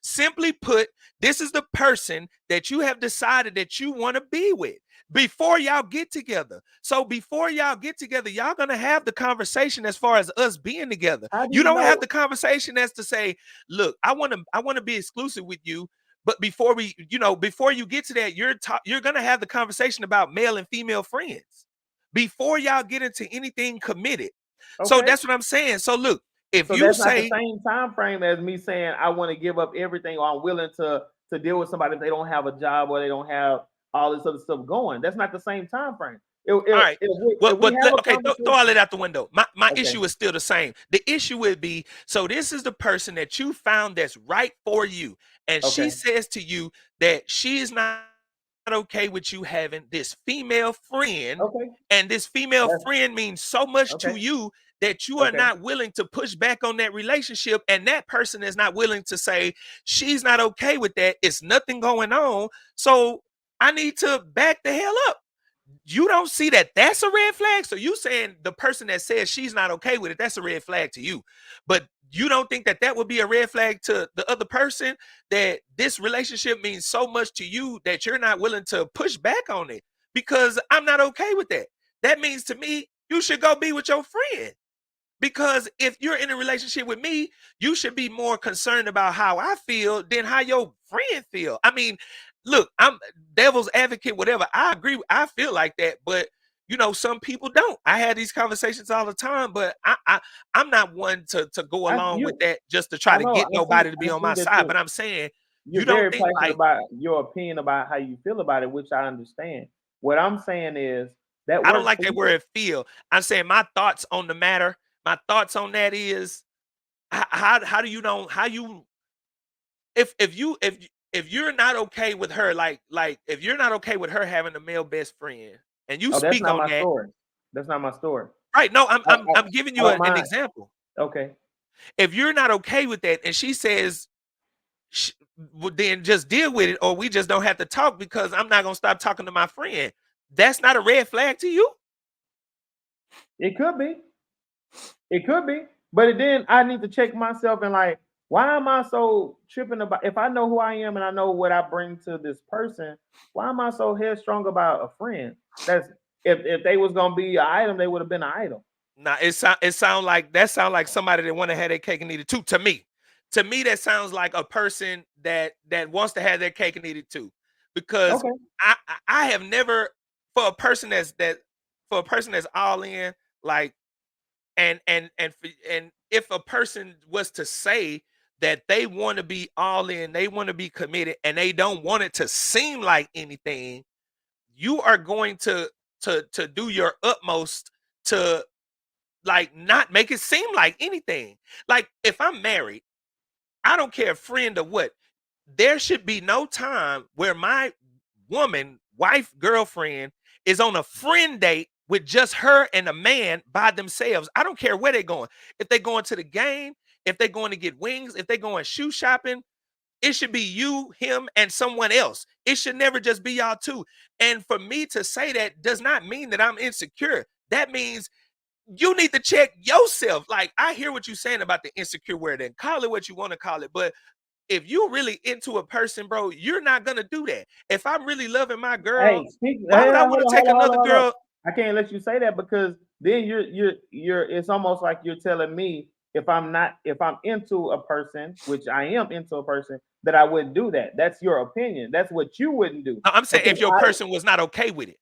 simply put, this is the person that you have decided that you want to be with before y'all get together. So before y'all get together, y'all gonna have the conversation as far as us being together. How do You you don't have know? the conversation as to say, look, I want to be exclusive with you. But before we, before you get to that, you're gonna have the conversation about male and female friends before y'all get into anything committed. So Okay. that's what I'm saying. So look, if So you that's not the say, same time frame as me saying I want to give up everything or I'm willing to deal with somebody if they don't have a job or they don't have all this other stuff going. That's not the same time frame. all right, well, If we have a okay, throw all conversation, it out the window. My okay, issue is still the same. The issue would be, so this is the person that you found that's right for you, and she okay, says to you that she is not okay with you having this female friend, okay, and this female that's friend means so much to okay, you that you are okay. not willing to push back on that relationship, and that person is not willing to say she's not okay with that. It's nothing going on, so I need to back the hell up. You don't see that that's a red flag. So you saying the person that says she's not okay with it, that's a red flag to you. But you don't think that that would be a red flag to the other person, that this relationship means so much to you that you're not willing to push back on it because I'm not okay with that. That means to me, you should go be with your friend. Because if you're in a relationship with me, you should be more concerned about how I feel than how your friend feel. I mean, look, I'm devil's advocate, whatever. I agree. I feel like that, but some people don't. I had these conversations all the time, but I'm not one to go I along with you that just to try I to know get nobody to be I on see my that side. But I'm saying you're you don't very think passionate like about your opinion about how you feel about it, which I understand. What I'm saying is that I don't works like for that you. word feel. I'm saying my thoughts on the matter. My thoughts on that is how do you know how you if you're not okay with her, like if you're not okay with her having a male best friend, and you Oh, that's speak not on my that, story. That's not my story. right? No, I'm I, I'm I, I'm giving I you don't an mind. example. Okay. If you're not okay with that, and she says, well, then just deal with it, or we just don't have to talk because I'm not gonna stop talking to my friend. That's not a red flag to you. It could be. It could be. But then I need to check myself and like, why am I so tripping about if I know who I am and I know what I bring to this person, why am I so headstrong about a friend? That's if they was gonna be an item, they would have been an item. Now sound like somebody that want to have their cake and eat it too. To me, that sounds like a person that wants to have their cake and eat it too. Because Okay. I have never, for a person for a person that's all in, like, and if a person was to say that they want to be all in, they want to be committed, and they don't want it to seem like anything, you are going to do your utmost to, like, not make it seem like anything. Like, if I'm married, I don't care friend or what. There should be no time where my woman, wife, girlfriend is on a friend date with just her and a man by themselves. I don't care where they're going. If they're going to the game, if they're going to get wings, if they're going shoe shopping, it should be you, him, and someone else. It should never just be y'all two. And for me to say that does not mean that I'm insecure. That means you need to check yourself. Like, I hear what you're saying about the insecure word, and call it what you want to call it. But if you're really into a person, bro, you're not gonna do that. If I'm really loving my girl, Hey, speak. why Hey, would I hold want on, to hold take on, hold on, another hold on. girl? I can't let you say that because then you're. It's almost like you're telling me if I'm into a person, which I am into a person, that I wouldn't do that. That's your opinion. That's what you wouldn't do No, I'm saying because if your person was not okay with it.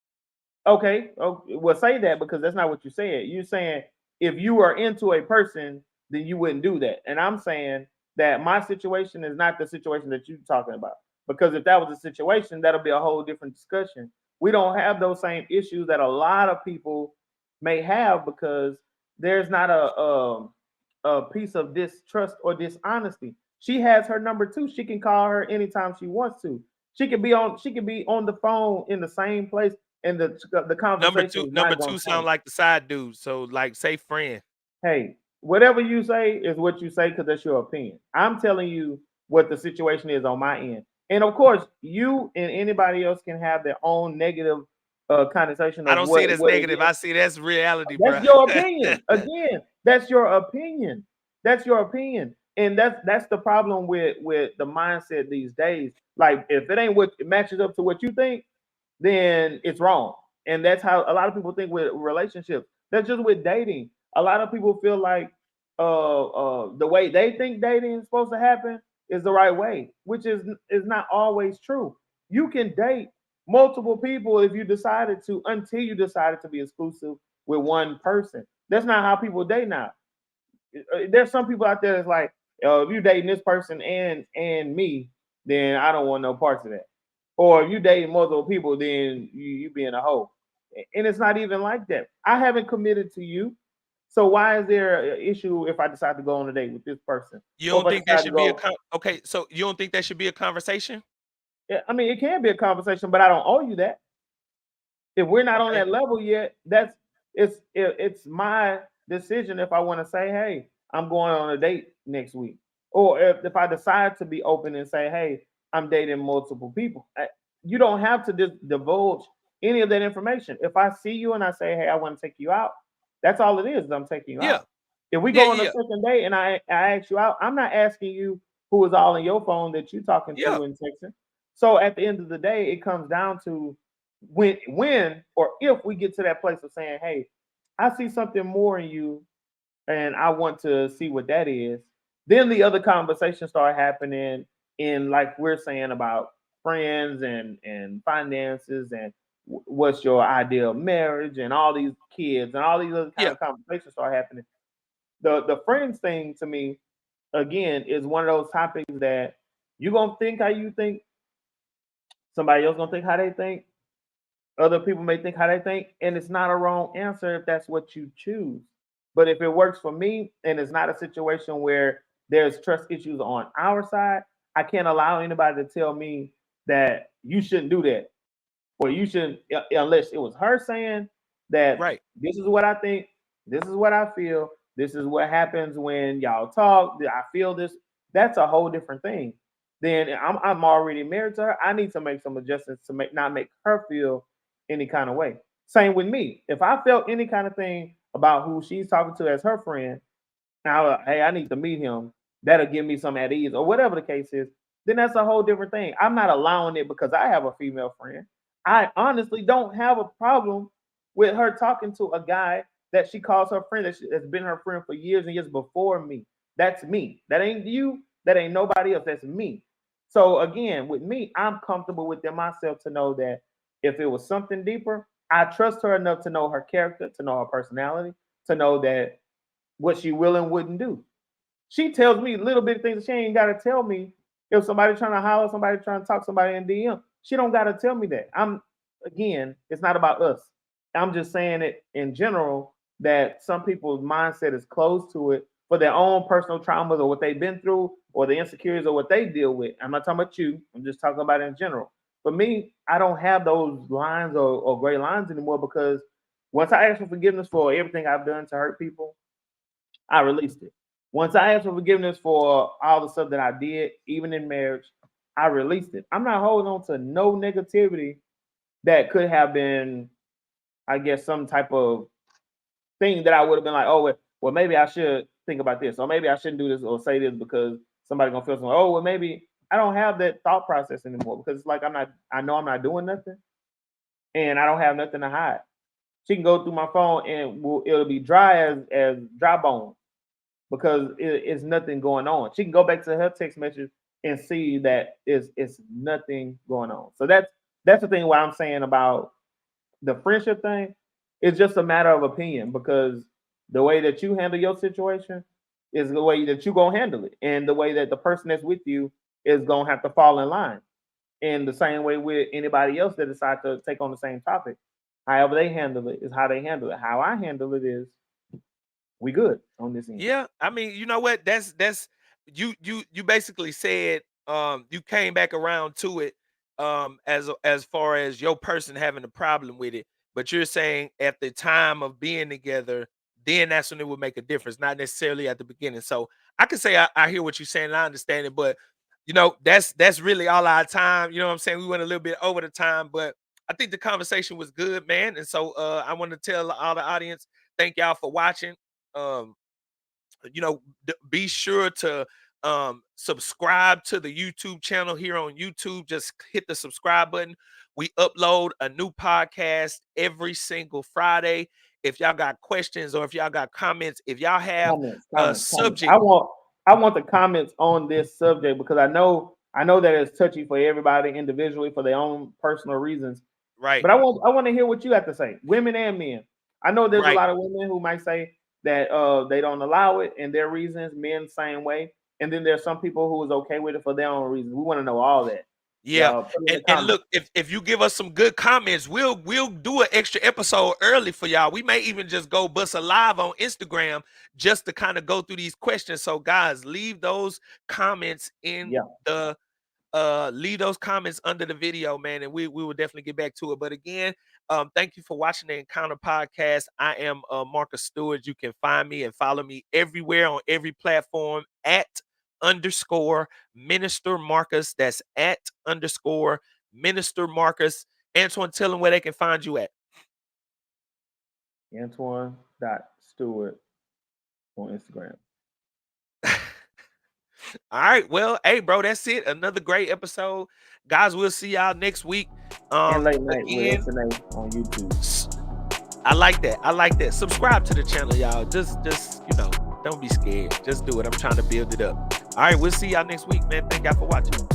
okay, well, say that because that's not what you said. You're saying if you are into a person, then you wouldn't do that. And I'm saying that my situation is not the situation that you're talking about. Because if that was the situation, that'll be a whole different discussion. We don't have those same issues that a lot of people may have because there's not a piece of distrust or dishonesty. She has her number too. She can call her anytime she wants to. She can be on the phone in the same place and the Number conversation two, is number not going two to sound change. like the side dude. So, like, say friend. hey, whatever you say is what you say because that's your opinion. I'm telling you what the situation is on my end. And of course, you and anybody else can have their own negative connotation I of don't see it as what it negative. is. I see that's reality, That's bro. your opinion. Again, that's your opinion. That's your opinion. And that's the problem with the mindset these days. Like if it ain't what it matches up to what you think, then it's wrong. And that's how a lot of people think with relationships. That's just with dating. A lot of people feel like the way they think dating is supposed to happen is the right way, which is not always true. You can date multiple people if you decided to, until you decided to be exclusive with one person. That's not how people date now. There's some people out there that's like, if you dating this person and me, then I don't want no parts of that. Or if you dating multiple people, then you being a hoe. And it's not even like that. I haven't committed to you. So why is there an issue if I decide to go on a date with this person? You Or if don't I think that decide to should be a go, okay? So you don't think that should be a conversation? yeah, I mean, it can be a conversation, but I don't owe you that. If we're not on Okay. that level yet, it's my decision if I want to say, hey, I'm going on a date next week, or if I decide to be open and say, hey, I'm dating multiple people. You don't have to divulge any of that information. If I see you and I say, hey, I want to take you out, that's all it is. I'm taking you Yeah. out. If we Yeah. go on a Yeah. second date and I ask you out, I'm not asking you who is all in your phone that you talking Yeah. to and texting. So at the end of the day, it comes down to when or if we get to that place of saying, hey, I see something more in you and I want to see what that is, then the other conversations start happening in like we're saying about friends and finances and what's your ideal marriage and all these kids and all these other kind Yeah. of conversations start happening. The friends thing to me again is one of those topics that you're gonna think how you think, somebody else gonna think how they think, other people may think how they think, and it's not a wrong answer if that's what you choose. But if it works for me and it's not a situation where there's trust issues on our side, I can't allow anybody to tell me that you shouldn't do that or you shouldn't, unless it was her saying that Right. this is what I think, this is what I feel, this is what happens when y'all talk. I feel this. That's a whole different thing. Then I'm already married to her. I need to make some adjustments to make not make her feel any kind of way. Same with me. If I felt any kind of thing about who she's talking to as her friend, now, hey, I need to meet him. That'll give me some at ease, or whatever the case is. Then that's a whole different thing. I'm not allowing it because I have a female friend. I honestly don't have a problem with her talking to a guy that she calls her friend that's been her friend for years and years before me. That's me. That ain't you. That ain't nobody else. That's me. So again, with me, I'm comfortable within myself to know that if it was something deeper, I trust her enough to know her character, to know her personality, to know that what she will and wouldn't do. She tells me little bit of things that she ain't gotta tell me. If somebody trying to holler, somebody trying to talk somebody in DM, she don't gotta tell me that. I'm again, it's not about us. I'm just saying it in general that some people's mindset is closed to it for their own personal traumas or what they've been through or the insecurities or what they deal with. I'm not talking about you. I'm just talking about it in general. For me, I don't have those lines or gray lines anymore because once I ask for forgiveness for everything I've done to hurt people, I released it. Once I asked for forgiveness for all the stuff that I did, even in marriage, I released it. I'm not holding on to no negativity that could have been, I guess, some type of thing that I would have been like, oh, well, maybe I should think about this, or maybe I shouldn't do this or say this because somebody gonna feel something. Oh, well, maybe I don't have that thought process anymore because it's like I know I'm not doing nothing, and I don't have nothing to hide. She can go through my phone and it'll be dry as dry bones because it's nothing going on. She can go back to her text message and see that it's nothing going on. So that's the thing what I'm saying about the friendship thing. It's just a matter of opinion because the way that you handle your situation is the way that you gonna handle it, and the way that the person that's with you is gonna have to fall in line. In the same way with anybody else that decide to take on the same topic, however they handle it is how they handle it. How I handle it is we good on this end. Yeah, I mean, you know what? That's you basically said you came back around to it as far as your person having a problem with it, but you're saying at the time of being together, then that's when it would make a difference, not necessarily at the beginning. So I can say I hear what you're saying and I understand it, but that's really all our time. You know what I'm saying? We went a little bit over the time, but I think the conversation was good, man. And so I want to tell all the audience, thank y'all for watching. Um, be sure to subscribe to the YouTube channel here on YouTube. Just hit the subscribe button. We upload a new podcast every single Friday. If y'all got questions or if y'all got comments, if y'all have a Comments. subject, I want the comments on this subject because I know that it's touchy for everybody individually for their own personal reasons. right, But I want to hear what you have to say, women and men. I know there's a right, lot of women who might say that they don't allow it and their reasons, men same way. And then there's some people who is okay with it for their own reasons. We want to know all that. yeah. Y'all put it in the And comments. look, if you give us some good comments, we'll do an extra episode early for y'all. We may even just go bust a live on Instagram just to kind of go through these questions. So guys, leave those comments in Yeah. the leave those comments under the video, man, and we will definitely get back to it. But again, thank you for watching the Encounter Podcast. I am Marcus Stewart. You can find me and follow me everywhere on every platform at underscore Minister Marcus. That's at underscore Minister Marcus. Antoine, tell them where they can find you at. Antoine.Stewart on Instagram. All right. Well, hey, bro, that's it. Another great episode. Guys, we'll see y'all next week. And late night Again, with SNA on YouTube. I like that. I like that. Subscribe to the channel, y'all. Just don't be scared. Just do it. I'm trying to build it up. All right, we'll see y'all next week, man. Thank y'all for watching.